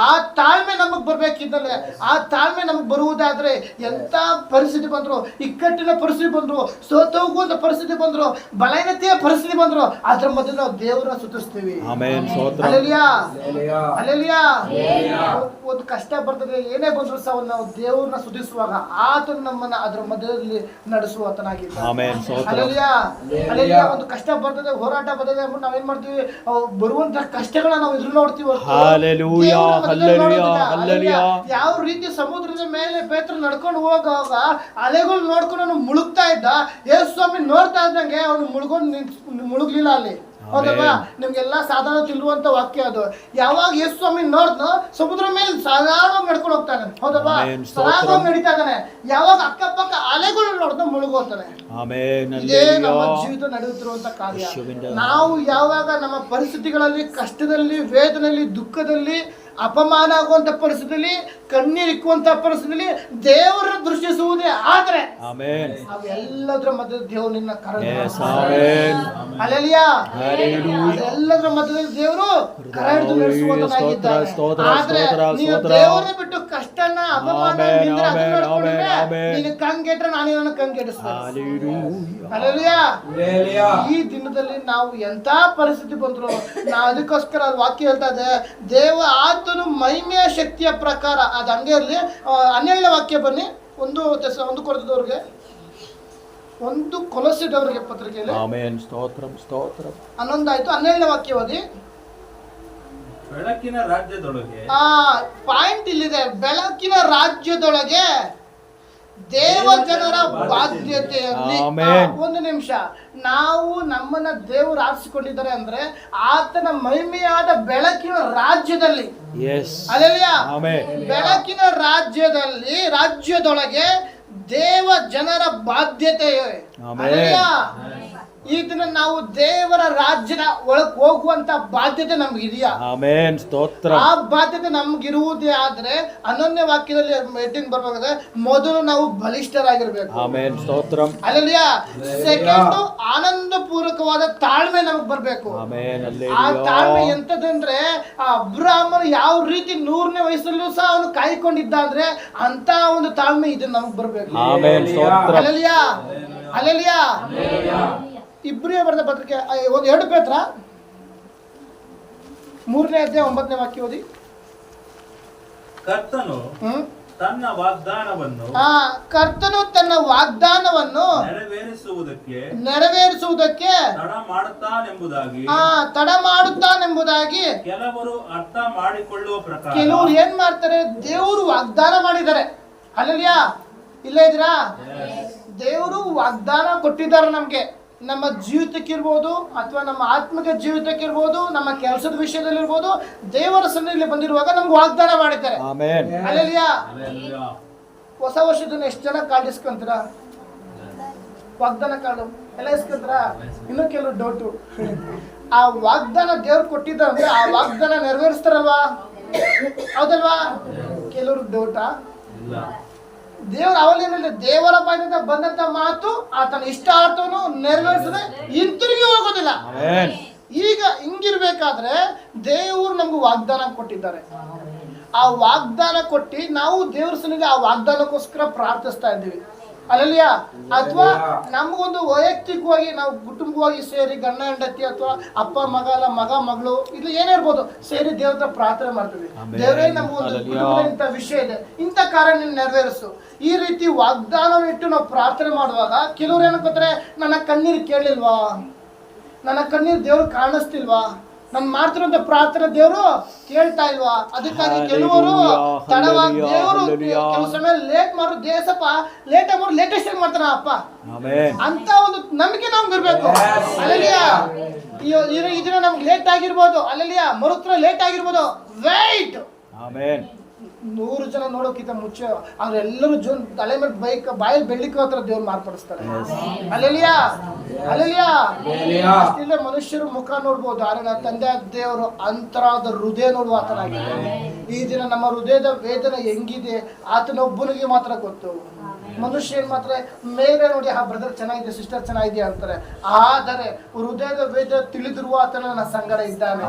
ಆ ತಾಳ್ಮೆ ನಮಗ್ ಬರ್ಬೇಕಿದ್ದಲ್ಲ. ಆ ತಾಳ್ಮೆ ನಮಗ್ ಬರುವುದಾದ್ರೆ ಎಂತ ಪರಿಸ್ಥಿತಿ ಬಂದ್ರು, ಇಕ್ಕಟ್ಟಿನ ಪರಿಸ್ಥಿತಿ ಬಂದ್ರು, ಸೋತೋಗುವಂತ ಪರಿಸ್ಥಿತಿ ಬಂದ್ರು, ಬಲಹೀನತೆಯ ಪರಿಸ್ಥಿತಿ ಬಂದ್ರು, ಅದ್ರ ಮಧ್ಯೆ ನಾವು ದೇವರನ್ನ ಸ್ತುತಿಸ್ತೀವಿ. ಅಲ್ಲೆಲಿಯಾ ಒಂದು ಕಷ್ಟ ಬರ್ತದೆ, ಏನೇ ಬಂದ್ರು ಸಹ ನಾವು ದೇವರನ್ನ ಸ್ತುತಿಸುವಾಗ ಆತನು ನಮ್ಮನ್ನ ಅದ್ರ ಮಧ್ಯದಲ್ಲಿ ನಡೆಸುವಾತನಾಗಿದ್ದಾನೆ. ಅಲ್ಲೆಲಿಯಾ ಒಂದು ಕಷ್ಟ ಬರ್ತದೆ, ಹೋರಾಟ ಬರ್ತದೆ ಅಂದ್ಬಿಟ್ಟು ನಾವೇನ್ ಮಾಡ್ತೀವಿ, ಬರುವಂತ ಕಷ್ಟಗಳನ್ನ ನಾವು ಎದುರು ನೋಡ್ತೀವಿ. ಯಾವ ರೀತಿ ಸಮುದ್ರದ ಮೇಲೆ ಪೇತ್ರ ನಡ್ಕೊಂಡು ಹೋಗುವಾಗ ಅಲೆಗಳು ನೋಡ್ಕೊಂಡು ಮುಳುಗ್ತಾ ಇದ್ದ, ಯೇಸು ಸ್ವಾಮಿ ನೋಡ್ತಾ ಇದ್ದಂಗೆ ಅವನು ಮುಳುಗ್ಲಿಲ್ಲ ಅಲ್ಲಿ. ಹೌದಲ್ವಾ? ನಿಮ್ಗೆಲ್ಲಾ ಸಾಧಾರಣ ತಿಳಿರುವಂತ ವಾಕ್ಯ ಅದು. ಯಾವಾಗ ಯೇಸು ಸ್ವಾಮಿ ನೋಡ್ದೋ ಸಮುದ್ರ ಮೇಲೆ ಸಾಧಾರಣವಾಗಿ ನಡ್ಕೊಂಡು ಹೋಗ್ತಾನೆ. ಹೌದಲ್ವಾ? ಸರಾಗವಾಗಿ ನಡೀತಾ ಇದ್ದಾನೆ. ಯಾವಾಗ ಅಕ್ಕಪಕ್ಕ ಅಲೆಗಳು ನೋಡ್ದೋ ಮುಳುಗೋಗ್ತಾನೆ. ಇದೇ ನಮ್ಮ ಜೀವಿತ ನಡೆಯುತ್ತಿರುವಂತ ಕಾರ್ಯ. ನಾವು ಯಾವಾಗ ನಮ್ಮ ಪರಿಸ್ಥಿತಿಗಳಲ್ಲಿ, ಕಷ್ಟದಲ್ಲಿ, ವೇದನೆಯಲ್ಲಿ, ದುಃಖದಲ್ಲಿ, ಅಪಮಾನ ಆಗುವಂತ ಪರಿಸ್ಥಿತಿಯಲ್ಲಿ, ಕಣ್ಣೀರಿಕ್ಕುವಂತ ಪರಿಸ್ಥಿತಿಯಲ್ಲಿ ದೇವರ ದೃಷ್ಟಿಸುವುದೇ ಆದ್ರೆ ಅವೆಲ್ಲದರ ಮಧ್ಯದಲ್ಲಿ ದೇವರು ನಿನ್ನ ಎಲ್ಲದರ ಮಧ್ಯದಲ್ಲಿ ದೇವರು ಕರ ಹಿಡಿದು ನಡೆಸುವಂತಾಗಿದ್ದಾರೆ. ಆದ್ರೆ ನೀವು ದೇವರನ್ನ ಬಿಟ್ಟು ಕಷ್ಟನ, ಅಪಮಾನ, ನೀನು ಕಂಗೆಟ್ರೆ ನಾನು ನನ್ನ ಕಂಗೆಡಿಸ್ತೇನೆ. ಈ ದಿನದಲ್ಲಿ ನಾವು ಎಂತ ಪರಿಸ್ಥಿತಿ ಬಂದ್ರು ನಾವು ಅದಕ್ಕೋಸ್ಕರ ವಾಕ್ಯ ಹೇಳ್ತಾ ಇದೆ, ದೇವ ಆತನು ಮಹಿಮೆಯ ಶಕ್ತಿಯ ಪ್ರಕಾರ. ಅದು ಹಂಗೆ ಇರಲಿ. ಹನ್ನೆರಡನೇ ವಾಕ್ಯ ಬನ್ನಿ, ಒಂದು ಕೊರತದವ್ರಿಗೆ, ಒಂದು ಕೊಲೊಸ್ಸೆದವರಿಗೆ ಪತ್ರಿಕೆಯಲ್ಲಿ 11 ಆಯ್ತು. 12ನೇ ವಾಕ್ಯ ಓದಿ. ಬೆಳಕಿನ ರಾಜ್ಯದೊಳಗೆ ಪಾಯಿಂಟ್ ಇಲ್ಲಿದೆ. ಬೆಳಕಿನ ರಾಜ್ಯದೊಳಗೆ ದೇವ ಜನರ ಬಾಧ್ಯತೆಯಲ್ಲಿ. ಒಂದು ನಿಮಿಷ, ನಾವು ನಮ್ಮನ್ನ ದೇವರು ಆರಿಸಿಕೊಂಡಿದ್ದಾರೆ ಅಂದ್ರೆ ಆತನ ಮಹಿಮೆಯಾದ ಬೆಳಕಿನ ರಾಜ್ಯದಲ್ಲಿ. ಬೆಳಕಿನ ರಾಜ್ಯದೊಳಗೆ ದೇವ ಜನರ ಬಾಧ್ಯತೆ. ಈ ದಿನ ನಾವು ದೇವರ ರಾಜ್ಯದ ಒಳಗೆ ಹೋಗುವಂತ ಬಾಧ್ಯತೆ ನಮ್ಗಿದೆಯಾ? ಆಮೆನ್. ಸ್ತೋತ್ರ. ಆ ಬಾಧ್ಯತೆ ನಮ್ಗಿರುವುದೇ ಆದ್ರೆ ಅನನ್ಯ ವಾಕ್ಯದಲ್ಲಿ ಹೆಡ್ಡಿಂಗ್ ಬರ್ಬೇಕಾದ್ರೆ ಮೊದಲು ನಾವು ಬಲಿಷ್ಠರಾಗಿರ್ಬೇಕು. ಆಮೆನ್. ಸ್ತೋತ್ರ. ಅಲ್ಲಲ್ಯ ಸೆಕೆಂಡ್ ಆನಂದ ಪೂರ್ವಕವಾದ ತಾಳ್ಮೆ ನಮಗ್ ಬರ್ಬೇಕು. ಆಮೆನ್. ಆ ತಾಳ್ಮೆ ಎಂತದಂದ್ರೆ ಆ ಅಬ್ರಾಹ್ಮನು ಯಾವ ರೀತಿ 100ನೇ ವಯಸ್ಸಲ್ಲೂ ಸಹ ಅವನು ಕಾಯ್ಕೊಂಡಿದ್ದ ಅಂದ್ರೆ ಅಂತ ಒಂದು ತಾಳ್ಮೆ ಇದು ನಮಗ್ ಬರ್ಬೇಕು. ಆಮೆನ್. ಸ್ತೋತ್ರ. ಅಲ್ಲಲ್ಯ ಅಲ್ಲಲ್ಯ ಇಬ್ರಿಯ ಬರೆದ ಪತ್ರಿಕೆ 2 ಪೇತ್ರ 3ನೇ ಅಧ್ಯಾಯ 9ನೇ ವಾಕ್ಯ ಓದಿ. ಕರ್ತನು ತನ್ನ ವಾಗ್ದಾನವನ್ನು ಕರ್ತನು ತನ್ನ ವಾಗ್ದಾನವನ್ನು ನೆರವೇರಿಸುವುದಕ್ಕೆ ತಡ ಮಾಡುತ್ತಾನೆಂಬುದಾಗಿ ಕೆಲವರು ಅರ್ಥ ಮಾಡಿಕೊಳ್ಳುವ ಪ್ರಕಾರ ಕೆಲವರು ಏನ್ ಮಾಡ್ತಾರೆ, ದೇವರು ವಾಗ್ದಾನ ಮಾಡಿದ್ದಾರೆ. ಅಲ್ಲಲ್ಯಾ ಇಲ್ಲ ಇದ್ರಾ? ದೇವರು ವಾಗ್ದಾನ ಕೊಟ್ಟಿದ್ದಾರೆ ನಮ್ಗೆ, ನಮ್ಮ ಜೀವಿತಕ್ಕಿರ್ಬೋದು ಅಥವಾ ನಮ್ಮ ಆತ್ಮಿಕ ಜೀವಿತಕ್ಕಿರ್ಬೋದು, ನಮ್ಮ ಕೆಲಸದ ವಿಷಯದಲ್ಲಿರ್ಬೋದು, ದೇವರ ಸನ್ನಿಧಿಯಲ್ಲಿ ಬಂದಿರುವಾಗ ನಮ್ಗೆ ವಾಗ್ದಾನ ಮಾಡಿದ್ದಾರೆ. ಅಲ್ಲಲ್ಯಾ? ಹೊಸ ವರ್ಷದನ್ನ ಎಷ್ಟು ಜನ ಕಾರ್ಡ್ ಇಸ್ಕೊಂತೀರ? ವಾಗ್ದಾನ ಕಾರ್ಡು ಎಲ್ಲ ಇಸ್ಕೊಂತೀರ? ಇನ್ನೂ ಕೆಲವು ಡೌಟು. ಆ ವಾಗ್ದಾನ ದೇವ್ರು ಕೊಟ್ಟಿದ್ದಾರೆ ಅಂದ್ರೆ ಆ ವಾಗ್ದಾನ ನೆರವೇರಿಸ್ತಾರಲ್ವಾ? ಹೌದಲ್ವಾ? ಕೆಲವ್ರಿಗೆ ಡೌಟಾ? ದೇವರ ಅವಲೇನಿಲ್ಲ, ದೇವರ ಬಾಯಿಂದ ಬಂದಂತ ಮಾತು ಆತನ ಇಷ್ಟಾರ್ಥವನ್ನು ನೆರವೇರಿಸದೆ ಹಿಂತಿರುಗಿ ಹೋಗೋದಿಲ್ಲ. ಈಗ ಹಿಂಗಿರ್ಬೇಕಾದ್ರೆ ದೇವರು ನಮ್ಗೆ ವಾಗ್ದಾನ ಕೊಟ್ಟಿದ್ದಾರೆ. ಆ ವಾಗ್ದಾನ ಕೊಟ್ಟು ನಾವು ದೇವ್ರ ಸನ್ನಿಧಿಗೆ ಆ ವಾಗ್ದಾನಕ್ಕೋಸ್ಕರ ಪ್ರಾರ್ಥಿಸ್ತಾ ಇದ್ದೀವಿ. ಅಲ್ಲಲ್ಯಾ? ಅಥವಾ ನಮಗೊಂದು ವೈಯಕ್ತಿಕವಾಗಿ ನಾವು ಕುಟುಂಬವಾಗಿ ಸೇರಿ ಗಂಡ ಹೆಂಡತಿ ಅಥವಾ ಅಪ್ಪ ಮಗ ಅಲ್ಲ ಮಗ ಮಗಳು ಇದು ಏನೇ ಇರ್ಬೋದು ಸೇರಿ ದೇವ್ರ ಪ್ರಾರ್ಥನೆ ಮಾಡ್ತೀವಿ. ದೇವರೇ ನಮಗೊಂದು ಕುಟುಂಬದ ಇಂಥ ವಿಷಯ ಇದೆ, ಇಂಥ ಕಾರ್ಯ ನೀನು ನೆರವೇರಿಸು. ಈ ರೀತಿ ವಾಗ್ದಾನ ಇಟ್ಟು ನಾವು ಪ್ರಾರ್ಥನೆ ಮಾಡುವಾಗ ಕೆಲವ್ರು ಏನಕ್ಕೋತಾರೆ, ನನ್ನ ಕಣ್ಣೀರು ಕೇಳಿಲ್ವಾ, ನನ್ನ ಕಣ್ಣೀರು ದೇವ್ರು ಕಾಣಿಸ್ತಿಲ್ವಾ, ನಾನು ಮಾಡ್ತಿರೋಂಥ ಪ್ರಾರ್ಥನೆ ದೇವರು ಕೇಳ್ತಾ ಇಲ್ವಾ? ಅದಕ್ಕಾಗಿ ಕೆಲವರು ತಡವಾಗಿ ದೇವರು ಕೆಲವು ಸಮಯ ಲೇಟ್ ಮಾಡೋ ದೇವಸಪ್ಪ ಲೇಟ್ ಆಗಿ ಲೇಟೆಸ್ಟ್ ಆಗಿ ಮಾಡ್ತಾನ ಅಪ್ಪ ಅಂತ ಒಂದು ನಂಬಿಕೆ ನಮ್ಗೆ ಇರ್ಬೇಕು. ಅಲ್ಲಲ್ಯಾ? ಇದನ್ನ ನಮ್ಗೆ ಲೇಟ್ ಆಗಿರ್ಬೋದು, ಅಲ್ಲಲ್ಯಾ? ಮರುತ್ರ ಲೇಟ್ ಆಗಿರ್ಬೋದು, ವೇಟ್. 100 ಜನ ನೋಡೋಕ್ಕಿಂತ ಮುಂಚೆ ಅವ್ರೆಲ್ಲರೂ ತಲೆ ಮೇಲೆ ಬಾಯಲ್ಲಿ ಬೆಳ್ಳಿಕ್ಕೆ ಹತ್ರ ದೇವ್ರು ಮಾರ್ಪಡಿಸ್ತಾರೆ. ಅಲ್ಲಲ್ಯಾ? ಅಲ್ಲಲ್ಯಾ? ಅಷ್ಟಿಲ್ಲ ಮನುಷ್ಯರು ಮುಖ ನೋಡ್ಬೋದು, ಆದ್ರೆ ತಂದೆ ದೇವರು ಅಂತರಾದ ಹೃದಯ ನೋಡುವ ಆತನಾಗಿದೆ. ಈ ದಿನ ನಮ್ಮ ಹೃದಯದ ವೇದನೆ ಹೆಂಗಿದೆ ಆತನೊಬ್ಬನಿಗೆ ಮಾತ್ರ ಗೊತ್ತು. ಮನುಷ್ಯ ಏನ್ ಮಾತ್ರ ಮೇಲೆ ನೋಡಿ ಆ ಬ್ರದರ್ ಚೆನ್ನಾಗಿದೆ, ಸಿಸ್ಟರ್ ಚೆನ್ನಾಗಿದೆಯಾ ಅಂತಾರೆ, ಆದರೆ ಹೃದಯದ ವೇದ ತಿಳಿದಿರುವ ಆತನ ನನ್ನ ಸಂಗಡ ಇದ್ದಾನೆ.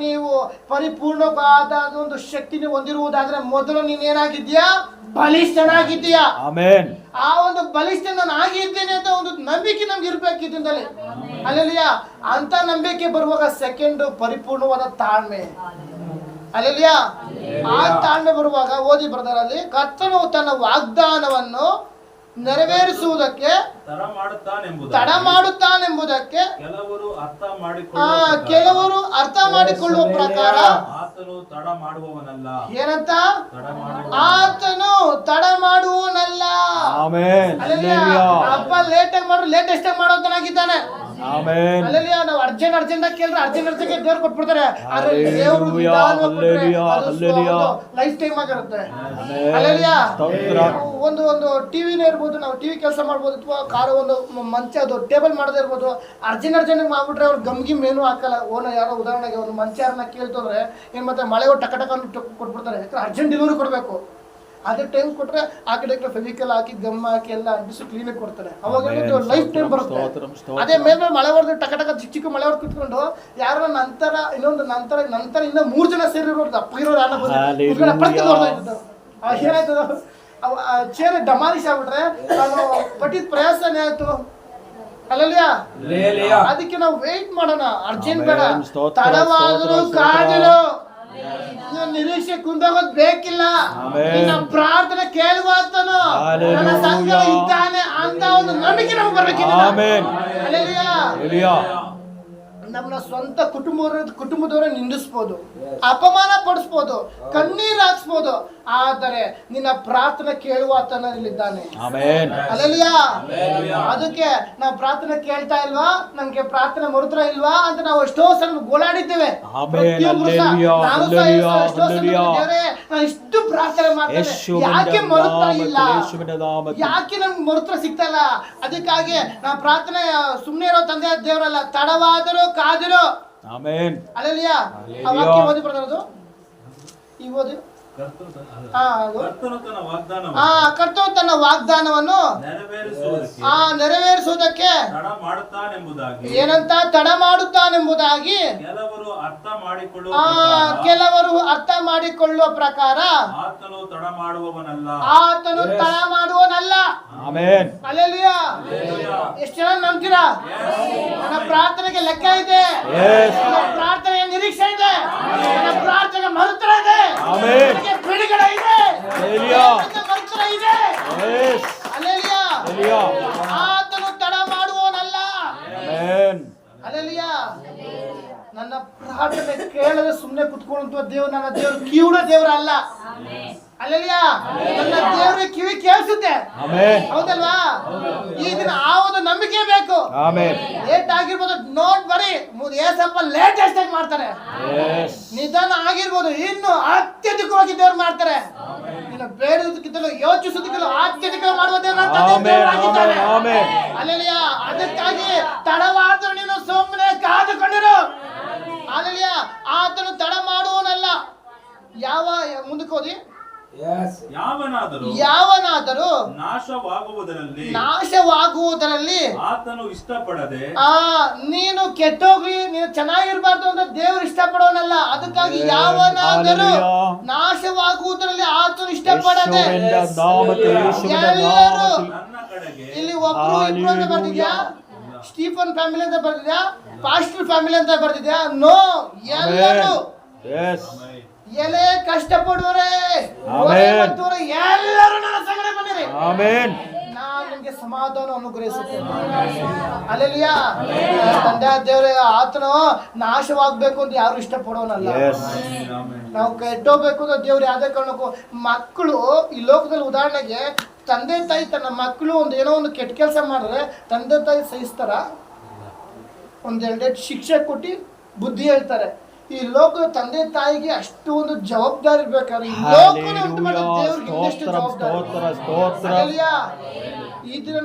ನೀವು ಪರಿಪೂರ್ಣವಾದ ಒಂದು ಶಕ್ತಿನ ಹೊಂದಿರುವುದಾದ್ರೆ ಮೊದಲು ನೀನೇನಾಗಿದ್ಯಾ? ಬಲಿಷ್ಠನಾಗಿದ್ದೀಯಾ? ಆ ಒಂದು ಬಲಿಷ್ಠ ನಾನು ಆಗಿದ್ದೇನೆ ಅಂತ ಒಂದು ನಂಬಿಕೆ ನಮ್ಗೆ ಇರ್ಬೇಕು ಇದರಿಂದಲೇ. ಅಲ್ಲಲ್ಯಾ? ಅಂತ ನಂಬಿಕೆ ಬರುವಾಗ ಸೆಕೆಂಡ್ ಪರಿಪೂರ್ಣವಾದ ತಾಳ್ಮೆ. ಅಲ್ಲಲ್ಯಾ? ಆ ತಾಳ್ಮೆ ಬರುವಾಗ ಓದಿ ಬ್ರದರಲ್ಲಿ, ಕರ್ತನು ತನ್ನ ವಾಗ್ದಾನವನ್ನು ನೆರವೇರಿಸುವುದಕ್ಕೆ ತಡ ಮಾಡುತ್ತಾನೆಂಬುದಕ್ಕೆ ಕೆಲವರು ಅರ್ಥ ಮಾಡಿಕೊಳ್ಳುವ ಪ್ರಕಾರ ಏನಂತ? ಆತನು ತಡ ಮಾಡುವನಲ್ಲ. ಅಪ್ಪ ಲೇಟಾಗಿ ಮಾಡ್ರು ಲೇಟೆಸ್ಟ್ ಆಗಿ ಮಾಡೋದನ್ನಾಗಿದ್ದಾನೆ. ಅಲ್ಲಲ್ಯಾ? ನಾವು ಅರ್ಜೆಂಟ್ ಕೇಳಿದ್ರೆ ಅರ್ಜೆಂಟ್ ದೇವ್ರು ಕೊಟ್ಬಿಡ್ತಾರೆ, ಆದ್ರೆ ದೇವರು ಲೈಫ್ ಟೈಮ್ ಆಗಿರುತ್ತೆ. ಅಲ್ಲಲ್ಯಾ? ಒಂದು ಟಿವಿನೇ ಇರ್ಬೋದು, ನಾವು ಟಿವಿ ಕೆಲಸ ಮಾಡ್ಬೋದು ಅಥವಾ ಕಾರು ಒಂದು ಮಂಚ ಅದು ಟೇಬಲ್ ಮಾಡದೇ ಇರ್ಬೋದು, ಅರ್ಜೆಂಟ್ ಮಾಡ್ಬಿಟ್ರೆ ಅವ್ರು ಗಮ್ಗಿಮ್ ಏನು ಹಾಕಲ್ಲ. ಯಾರೋ ಉದಾಹರಣೆಗೆ ಒಂದು ಮಂಚ ಯಾರನ್ನ ಕೇಳ್ತಂದ್ರೆ ಏನ್ ಮತ್ತೆ ಮಳೆ ಟಕ ಕೊಟ್ಬಿಡ್ತಾರೆ, ಯಾಕಂದ್ರೆ ಅರ್ಜೆಂಟ್ ಡೆಲಿವರಿ ಕೊಡ್ಬೇಕು. ಅದೇ ಟೈಮ್ ಕೊಟ್ರೆ ಆ ಕಡೆ ಫೆವಿಕಲ್ ಹಾಕಿ ಗಮ್ ಹಾಕಿ ಎಲ್ಲ ಅಂಟಿಸಿ ಕ್ಲೀನಾಗಿ ಕೊಡ್ತಾರೆ. ಅವಾಗ ಲೈಫ್ ಟೈಮ್ ಬರುತ್ತೆ. ಅದೇ ಮೇಲೆ ಮಳೆ ಹೊಡೆದು ಟಕ ಚಿಕ್ಕ ಮಳೆ ಹೊಡೆದು ಕುತ್ಕೊಂಡು ಯಾರ ನಂತರ ಇನ್ನೊಂದು ನಂತರ ಇನ್ನ 3 ಜನ ಸೇರಿರೋದು ಅಪ್ಪ ಇರೋದು ಏನಾಯ್ತದ ಚೇರ್ ಡಮಾಲಿಶ್ ಆಗ್ಬಿಟ್ರೆ ನಾನು ಪಟ್ಟಿದ ಪ್ರಯಾಸನೇ ಆಯ್ತು. ಅಲ್ಲಲ್ಯಾ? ಅದಕ್ಕೆ ನಾವು ವೇಟ್ ಮಾಡೋಣ, ಅರ್ಜೆಂಟ್ ಬೇಡ. ತಡವಾದರೂ ಕಾದಿರು, ನಿರೀಕ್ಷೆ ಕುಂದೋಗೋದು ಬೇಕಿಲ್ಲ. ನಿನ್ನ ಪ್ರಾರ್ಥನೆ ಕೇಳುವಾತನು ನನ್ನ ಸಂಗಡ ಇದ್ದಾನೆ ಅಂತ ಒಂದು ನಂಬಿಕೆ ನಮ್ಗೆ ಬರ್ಬೇಕಿಲ್ಲ. ನಮ್ಮನ್ನ ಸ್ವಂತ ಕುಟುಂಬದವರೇ ನಿಂದಿಸ್ಬೋದು, ಅಪಮಾನ ಪಡಿಸ್ಬೋದು, ಕಣ್ಣೀರ್ ಹಾಕ್ಸ್ಬೋದು, ಆದರೆ ನಿನ್ನ ಪ್ರಾರ್ಥನೆ ಕೇಳುವ ಆತನಲ್ಲಿದ್ದಾನೆ. ಆಮೆನ್. ಅಲ್ಲೆಲಿಯಾ. ಅದಕ್ಕೆ ನಾವು ಪ್ರಾರ್ಥನೆ ಕೇಳ್ತಾ ಇಲ್ವಾ, ನಮ್ಗೆ ಪ್ರಾರ್ಥನೆ ಮರುತ್ರ ಇಲ್ವಾ ಅಂತ ನಾವು ಎಷ್ಟೋ ಸಲ ಗೋಳಾಡಿದ್ದೇವೆ. ಪ್ರತಿಯೊಬ್ರು ಸಹ, ನಾನು ಸಹ ಎಷ್ಟೋ ಸಲ ದೇವರೇ, ನಾನು ಇಷ್ಟು ಪ್ರಾರ್ಥನೆ ಮಾಡ್ತೇನೆ, ಯಾಕೆ ಮರುತ್ರ ಇಲ್ಲ, ಯಾಕೆ ನನ್ಗೆ ಮರುತ್ರ ಸಿಗ್ತಾ ಇಲ್ಲ? ಅದಕ್ಕಾಗಿ ನಾವು ಪ್ರಾರ್ಥನೆ ಸುಮ್ಮನೆ ಇರೋ ತಂದೆ ದೇವರಲ್ಲ, ತಡವಾದರೂ ಕಾದಿರೋ. ಆಮೆನ್. ಅಲ್ಲೆಲಿಯಾ. ಆ ವಾಕ್ಯ ಓದಿ ಬರ್ತಾರದು, ಈ ಓದಿ. ಕರ್ತನು ತನ್ನ ವಾಗ್ದಾನವನ್ನು ಕರ್ತನು ತನ್ನ ವಾಗ್ದಾನವನ್ನು ನೆರವೇರಿಸುವುದಕ್ಕೆ ತಡ ಮಾಡುತ್ತಾನೆಂಬುದಾಗಿ, ಏನಂತ ತಡ ಮಾಡುತ್ತಾನೆಂಬುದಾಗಿ ಕೆಲವರು ಅರ್ಥ ಮಾಡಿಕೊಳ್ಳುವ ಕೆಲವರು ಅರ್ಥ ಮಾಡಿಕೊಳ್ಳುವ ಪ್ರಕಾರ ಆತನು ತಡ ಮಾಡುವವನಲ್ಲ. ಆತನು ತಡ ಮಾಡುವನಲ್ಲ. ಆಮೆನ್. ಅಲ್ಲೆಲಿಯಾ. ಎಷ್ಟು ಜನ ನಂಬ್ತೀರಾ? ನನ್ನ ಪ್ರಾರ್ಥನೆಗೆ ಲೆಕ್ಕ ಇದೆ, ನನ್ನ ಪ್ರಾರ್ಥನೆಗೆ ನಿರೀಕ್ಷೆ ಇದೆ, ನನ್ನ ಪ್ರಾರ್ಥನೆಗೆ ಮರುತ್ತರ ಇದೆ, ಆಮೆನ್. ಬಿಡುಗಡೆ ಇದೆ, ಅಲ್ಲೆಲಿಯಾ. ಮರುತ್ತರ ಇದೆ. ಯೆಸ್. ಅಲ್ಲೆಲಿಯಾ. ಅಲ್ಲೆಲಿಯಾ. ಆತನು ತಡ ಮಾಡುವವನಲ್ಲ. ಆಮೆನ್. ಅಲ್ಲೆಲಿಯಾ. ನನ್ನ ಪ್ರಾರ್ಥನೆ ಕೇಳದೆ ಸುಮ್ಮನೆ ಕುತ್ಕೊಳ್ಳುವಂತ ದೇವ್ರು ನನ್ನ ದೇವ್ರು ಕಿವುಡ ದೇವ್ರ ಅಲ್ಲ. ಅಲ್ಲೆಲಿಯಾ. ನನ್ನ ದೇವ್ರಿಗೆ ಕಿವಿ ಕೇಳಿಸುತ್ತೆ. ಆಮೆನ್. ಹೌದಲ್ವಾ? ಈ ದಿನ ಆ ಒಂದು ನಂಬಿಕೆ ಬೇಕು. ಆಮೆನ್. ಲೇಟ್ ಆಗಿರ್ಬೋದು, ನೋಟ್ ಬರೀ ಏಸಪ್ಪ ಲೇಟೆಸ್ಟ್ ಆಗಿ ಮಾಡ್ತಾರೆ. ಯೆಸ್. ನಿಧಾನ ಆಗಿರ್ಬೋದು, ಇನ್ನು ಅತ್ಯಧಿಕವಾಗಿ ದೇವ್ರು ಮಾಡ್ತಾರೆ. ನೀನು ಬೇಡೋದಕ್ಕಿಂತಲೂ ಯೋಚಿಸೋದಕ್ಕಿಂತಲೂ ಅತ್ಯಧಿಕ ಮಾಡುವ ದೇವರಾಗಿದ್ದಾರೆ. ಆಮೆನ್. ಅಲ್ಲೆಲಿಯಾ. ಅದಕ್ಕಾಗಿ ತಡವಾದರೂ ನೀನು ಸುಮ್ಮನೆ ಕಾದುಕೊಂಡಿರು. ಅಲ್ಲೆಲಿಯಾ. ಆತನು ತಡ ಮಾಡುವನಲ್ಲ. ಮುಂದಕ್ಕೆ ಹೋದಿ. ಯಾವನಾದರೂ ನಾಶವಾಗುವುದರಲ್ಲಿ ಆತನು ಇಷ್ಟಪಡದೆ, ನೀನು ಕೆಟ್ಟೋಗ್ಲಿ, ನೀನು ಚೆನ್ನಾಗಿರ್ಬಾರ್ದು ಅಂತ ದೇವರು ಇಷ್ಟಪಡೋನಲ್ಲ. ಅದಕ್ಕಾಗಿ ಯಾವನಾದರೂ ನಾಶವಾಗುವುದರಲ್ಲಿ ಆತನು ಇಷ್ಟಪಡದೆ. ಎಲ್ಲರೂ ಇಲ್ಲಿ ಒಬ್ರು ಇಬ್ರು ಅಂತ ಬರ್ತಿದ್ಯಾ? ಸ್ಟೀಫನ್ ಫ್ಯಾಮಿಲಿ ಅಂತ ಬರ್ತಿದ್ಯಾ? ಪಾಸ್ಟರ್ ಫ್ಯಾಮಿಲಿ ಅಂತ ಬರ್ತಿದ್ಯಾ? ನೋ, ಎಲ್ಲರೂ ಎಲೆ ಕಷ್ಟಪಡುವರೆ ಎಲ್ಲರೂ ನನ್ನ ಸಂಗಡ ಬನ್ನಿರಿ. ಆಮೆನ್. ನಾನು ನಿಮಗೆ ಸಮಾಧಾನ ಅನುಗ್ರಹಿಸುತ್ತೇನೆ. ಅಲ್ಲೆಲಿಯಾ. ತಂದೆ ದೇವರೇ, ಆತನು ನಾಶವಾಗಬೇಕು ಅಂತ ಯಾರು ಇಷ್ಟಪಡೋನಲ್ಲ. ನಾವು ಕೆಟ್ಟೋಗ್ಬೇಕು ಅಂತ ದೇವ್ರು ಯಾವುದೇ ಕಾರಣಕ್ಕೂ. ಮಕ್ಕಳು ಈ ಲೋಕದಲ್ಲಿ ಉದಾಹರಣೆಗೆ ತಂದೆ ತಾಯಿ ತನ್ನ ಮಕ್ಕಳು ಏನೋ ಒಂದು ಕೆಟ್ಟ ಕೆಲಸ ಮಾಡಿದ್ರೆ ತಂದೆ ತಾಯಿ ಸಹಿಸ್ತಾರ? ಒಂದೆರಡು ಶಿಕ್ಷೆ ಕೊಟ್ಟು ಬುದ್ಧಿ ಹೇಳ್ತಾರೆ. ಈ ಲೋಕದ ತಂದೆ ತಾಯಿಗೆ ಅಷ್ಟು ಒಂದು ಜವಾಬ್ದಾರಿ ಬೇಕಾದ್ರೆ ಈ ಲೋಕನ ಉಂಟು ಮಾಡೋ ದೇವ್ರಿಗೆ ಇನ್ನೆಷ್ಟು ಜವಾಬ್ದಾರಿ. ಈ ದಿನ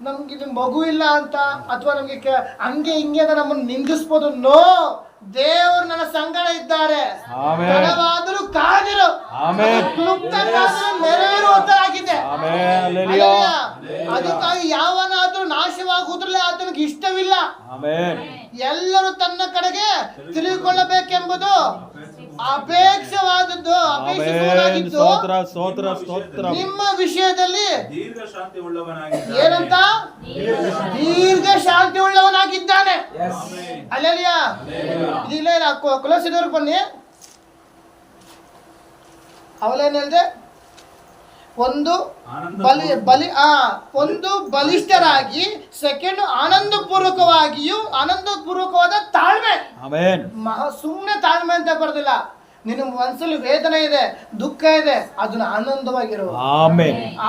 ನಮ್ಗೆ ನಿಮ್ ಮಗು ಇಲ್ಲ ಅಂತ ಅಥವಾ ನಮ್ಗೆ ಹಂಗೆ ಹಿಂಗೆ ಅಂತ ನಮ್ಮನ್ನು ನಿಂದಿಸ್ಬೋದು. ನೋ, ದೇವರು ನನ್ನ ಸಂಗಡ ಇದ್ದಾರೆ. ತಡವಾದರೂ ಕಾದಿರು, ನೆರವೇರುವಂತಾಗಿದೆ. ಅದಕ್ಕಾಗಿ ಯಾವನಾದ್ರೂ ನಾಶವಾಗುವುದ್ರಲ್ಲಿ ಆತನಿಗೆ ಇಷ್ಟವಿಲ್ಲ. ಎಲ್ಲರೂ ತನ್ನ ಕಡೆಗೆ ತಿರುಗಿಕೊಳ್ಳಬೇಕೆಂಬುದು ಅಪೇಕ್ಷವಾದದ್ದು, ಅಪೇಕ್ಷಿಸುವುದಾಗಿದ್ದು. ನಿಮ್ಮ ವಿಷಯದಲ್ಲಿ ಏನಂತ? ದೀರ್ಘ ಶಾಂತಿ ಉಳ್ಳವನಾಗಿದ್ದಾನೆ. ಅಲ್ಲೆಲಿಯಾ. ಇದಿಲ್ಲ ಕುಲಸಿದವ್ರು ಬನ್ನಿ. ಅವಲೇನ್ ಹೇಳ್ದೆ? ಒಂದು ಬಲಿಷ್ಠರಾಗಿ, ಸೆಕೆಂಡ್ ಆನಂದಪೂರ್ವಕವಾದ ತಾಳ್ಮೆ. ಸುಮ್ಮನೆ ತಾಳ್ಮೆ ಅಂತ ಬರ್ದಿಲ್ಲ. ನಿನ್ನ ಮನಸ್ಸಲ್ಲಿ ವೇದನೆ ಇದೆ, ದುಃಖ ಇದೆ, ಅದನ್ನ ಆನಂದವಾಗಿರು.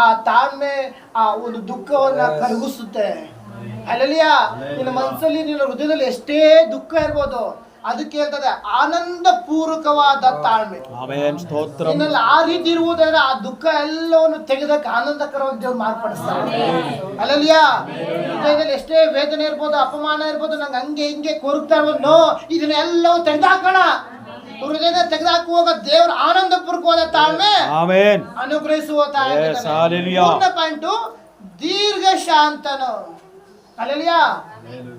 ಆ ತಾಳ್ಮೆ ಆ ಒಂದು ದುಃಖವನ್ನ ಕರಗಿಸುತ್ತೆ. ಅಲ್ಲೆಲಿಯಾ. ನಿನ್ನ ಮನಸ್ಸಲ್ಲಿ, ನಿನ್ನ ಹೃದಯದಲ್ಲಿ ಎಷ್ಟೇ ದುಃಖ ಇರ್ಬೋದು, ಅದಕ್ಕೆ ಹೇಳ್ತದೆ ಆನಂದ ಪೂರ್ವಕವಾದ ತಾಳ್ಮೆ. ನಿನ್ನಲ್ಲಿ ಆ ರೀತಿ ಇರುವುದಾದ್ರೆ ಆ ದುಃಖ ಎಲ್ಲವನ್ನು ತೆಗೆದಕ್ಕೆ ಆನಂದಕರವಾಗಿ ದೇವ್ರು ಮಾರ್ಪಡಿಸ್ತಾರೆ. ಅಲ್ಲೆಲಿಯಾ. ಹೃದಯದಲ್ಲಿ ಎಷ್ಟೇ ವೇದನೆ ಇರ್ಬೋದು, ಅಪಮಾನ ಇರ್ಬೋದು, ನಂಗೆ ಹಂಗೆ ಹಿಂಗೆ ಕೊರಗ್ತಾ ಇರ್ಬೋದು, ನೋ, ಇದನ್ನೆಲ್ಲವೂ ತೆಗೆದಾಕೋಣ. ಹೃದಯದ ತೆಗೆದಾಕುವಾಗ ದೇವ್ರ ಆನಂದ ಪೂರ್ವಕವಾದ ತಾಳ್ಮೆ ಅನುಗ್ರಹಿಸುವ ಪಾಯಿಂಟು ದೀರ್ಘ ಶಾಂತನು. ಅಲ್ಲೆಲಿಯಾ.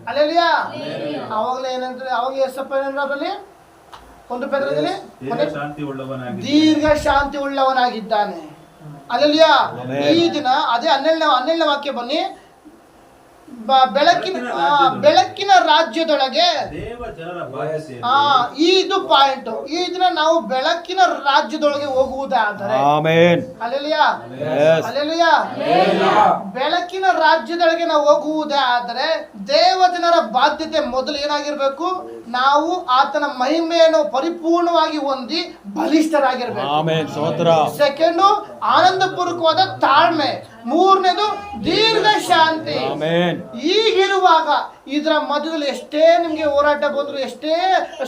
ಅಲ್ಲೆಲಿಯಾ. ಅವಾಗಲೇ ಏನಂದ್ರೆ, ಅವಾಗಲೇ ಎಷ್ಟಪ್ಪ ಏನಂದ್ರೆ ಅವರಲ್ಲಿ ಒಂದು ಪೇತ್ರದಲ್ಲಿ ದೀರ್ಘ ಶಾಂತಿ ಉಳ್ಳವನಾಗಿದ್ದಾನೆ. ಅಲ್ಲೆಲಿಯಾ. ಈ ದಿನ ಅದೇ 12ನೇ ವಾಕ್ಯ ಬನ್ನಿ. ಬೆಳಕಿನ ರಾಜ್ಯದೊಳಗೆ ದೇವ ಜನರ ಬಾಧ್ಯತೆ ಇದು ಪಾಯಿಂಟ್. ಇದನ್ನ ನಾವು ಬೆಳಕಿನ ರಾಜ್ಯದೊಳಗೆ ಹೋಗುವುದಾದರೆ ಆಮೆನ್. Hallelujah, hallelujah. ಬೆಳಕಿನ ರಾಜ್ಯದೊಳಗೆ ನಾವು ಹೋಗುವುದೇ ಆದರೆ ದೇವ ಜನರ ಬಾಧ್ಯತೆ ಮೊದಲು ಏನಾಗಿರ್ಬೇಕು? ನಾವು ಆತನ ಮಹಿಮೆಯನ್ನು ಪರಿಪೂರ್ಣವಾಗಿ ಹೊಂದಿ ಬಲಿಷ್ಠರಾಗಿರ್ಬೇಕು. ಆಮೆನ್. ಸ್ತೋತ್ರ. ಸೆಕೆಂಡು ಆನಂದಪೂರ್ವಕವಾದ ತಾಳ್ಮೆ. ಮೂರನೇದು ದೀರ್ಘ ಶಾಂತಿ. ಆಮೆನ್. ಈಗಿರುವಾಗ ಇದರ ಮಧ್ಯದಲ್ಲಿ ಎಷ್ಟೇ ನಿಮ್ಗೆ ಹೋರಾಟ ಬಂದ್ರು, ಎಷ್ಟೇ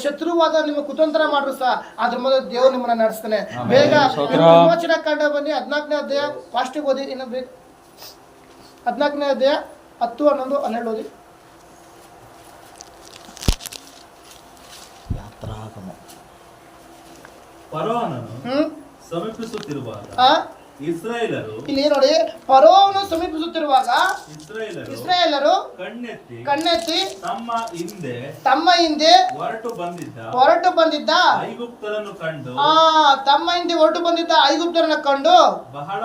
ಶತ್ರುವಾದ ನಿಮ್ಗೆ ಕುತಂತ್ರ ಮಾಡ್ರು ಸಹ ಅದ್ರ ಮೊದಲು ದೇವರು ನಿಮ್ಮನ್ನ ನಡೆಸ್ತಾನೆ. ಬೇಗ ವಿಮೋಚನಾ ಕಾಂಡ ಬನ್ನಿ, 14ನೇ ಅಧ್ಯಾಯ ಫಾಸ್ಟ್ ಓದಿ. ಇನ್ನು ಬೇಕು 14ನೇ ಅಧ್ಯಾಯ 10, 11, 12 ಓದಿ. ಫರೋಹನನು ಸಮೀಪಿಸುತ್ತಿರುವಾಗ ಇಸ್ರಾಯೇಲರು, ಇಲ್ಲಿ ನೋಡಿ, ಫರೋಹನು ಸಮೀಪಿಸುತ್ತಿರುವಾಗ ಇಸ್ರಾಯೇಲರು ಕಣ್ಣೆತ್ತಿ ತಮ್ಮ ಹಿಂದೆ ಹೊರಟು ಬಂದಿದ್ದ ಐಗುಪ್ತರನ್ನು ಕಂಡು ತಮ್ಮ ಹಿಂದೆ ಹೊರಟು ಬಂದಿದ್ದ ಐಗುಪ್ತರನ್ನು ಕಂಡು ಬಹಳ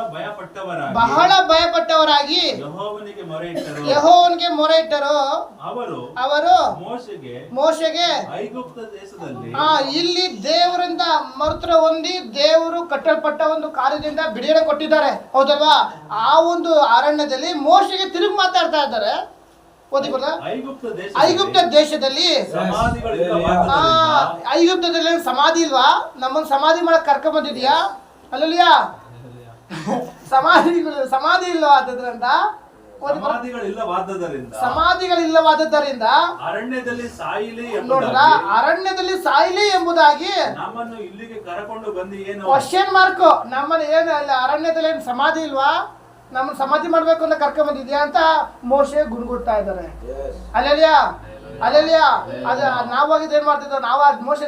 ಭಯಪಟ್ಟವರಾಗಿ ಯೆಹೋವನಿಗೆ ಮೊರೆ ಇಟ್ಟರು. ಅವರು ಮೋಶೆಗೆ ಐಗುಪ್ತ ದೇಶದಲ್ಲಿ ಇಲ್ಲಿ ದೇವರಿಂದ ಮರುತರ ಹೊಂದಿ ದೇವರು ಕಟ್ಟಲ್ಪಟ್ಟ ಒಂದು ಕಾರ್ಯದಿಂದ ಬಿಡುಗಡೆ ಕೊಟ್ಟಿದ್ದಾರೆ, ಹೌದಲ್ವಾ? ಆ ಒಂದು ಅರಣ್ಯದಲ್ಲಿ ಮೋಶೆಗೆ ತಿರುಗಿ ಮಾತಾಡ್ತಾ ಇದ್ದಾರೆ. ಐಗುಪ್ತ ದೇಶದಲ್ಲಿ ಐಗುಪ್ತದಲ್ಲಿ ಸಮಾಧಿ ಇಲ್ವಾ? ನಮ್ಮನ್ನು ಸಮಾಧಿ ಮಾಡಕ್ ಕರ್ಕೊಂಡ್ ಬಂದಿದ್ಯಾ? ಅಲ್ಲಲ್ಲಿಯಾ ಸಮಾಧಿ ಇಲ್ವಾ? ಆದ್ರಿಂದ ಸಮಾಧಿಗಳಿಲ್ಲವಾದ್ದರಿಂದ ಅರಣ್ಯದಲ್ಲಿ ಸಾಯಿಲಿ ಎಂಬುದಾಗಿ ನಮ್ಮನ್ನು ಇಲ್ಲಿಗೆ ಕರೆಕೊಂಡು ಬಂದು ಏನು ಕ್ವಶನ್ ಮಾರ್ಕ್. ನಮ್ಮನ್ನ ಏನು ಅರಣ್ಯದಲ್ಲಿ ಏನು ಸಮಾಧಿ ಇಲ್ವಾ? ನಮ್ಮನ್ನ ಸಮಾಧಿ ಮಾಡ್ಬೇಕು ಅಂತ ಕರ್ಕೊಂಡ್ ಬಂದಿದ್ಯಾ ಅಂತ ಮೋಶೆ ಗುಣಗುಡ್ತಾ ಇದ್ದಾರೆ. ಅಲ್ಲೆಲಿಯಾ, ಅಲ್ಲೆಲಿಯಾ. ಅದ ನಾವಾಗಿದ್ದು ಏನ್ ಮಾಡ್ತಿದ್ದೋ, ನಾವು ಮೋಶೆ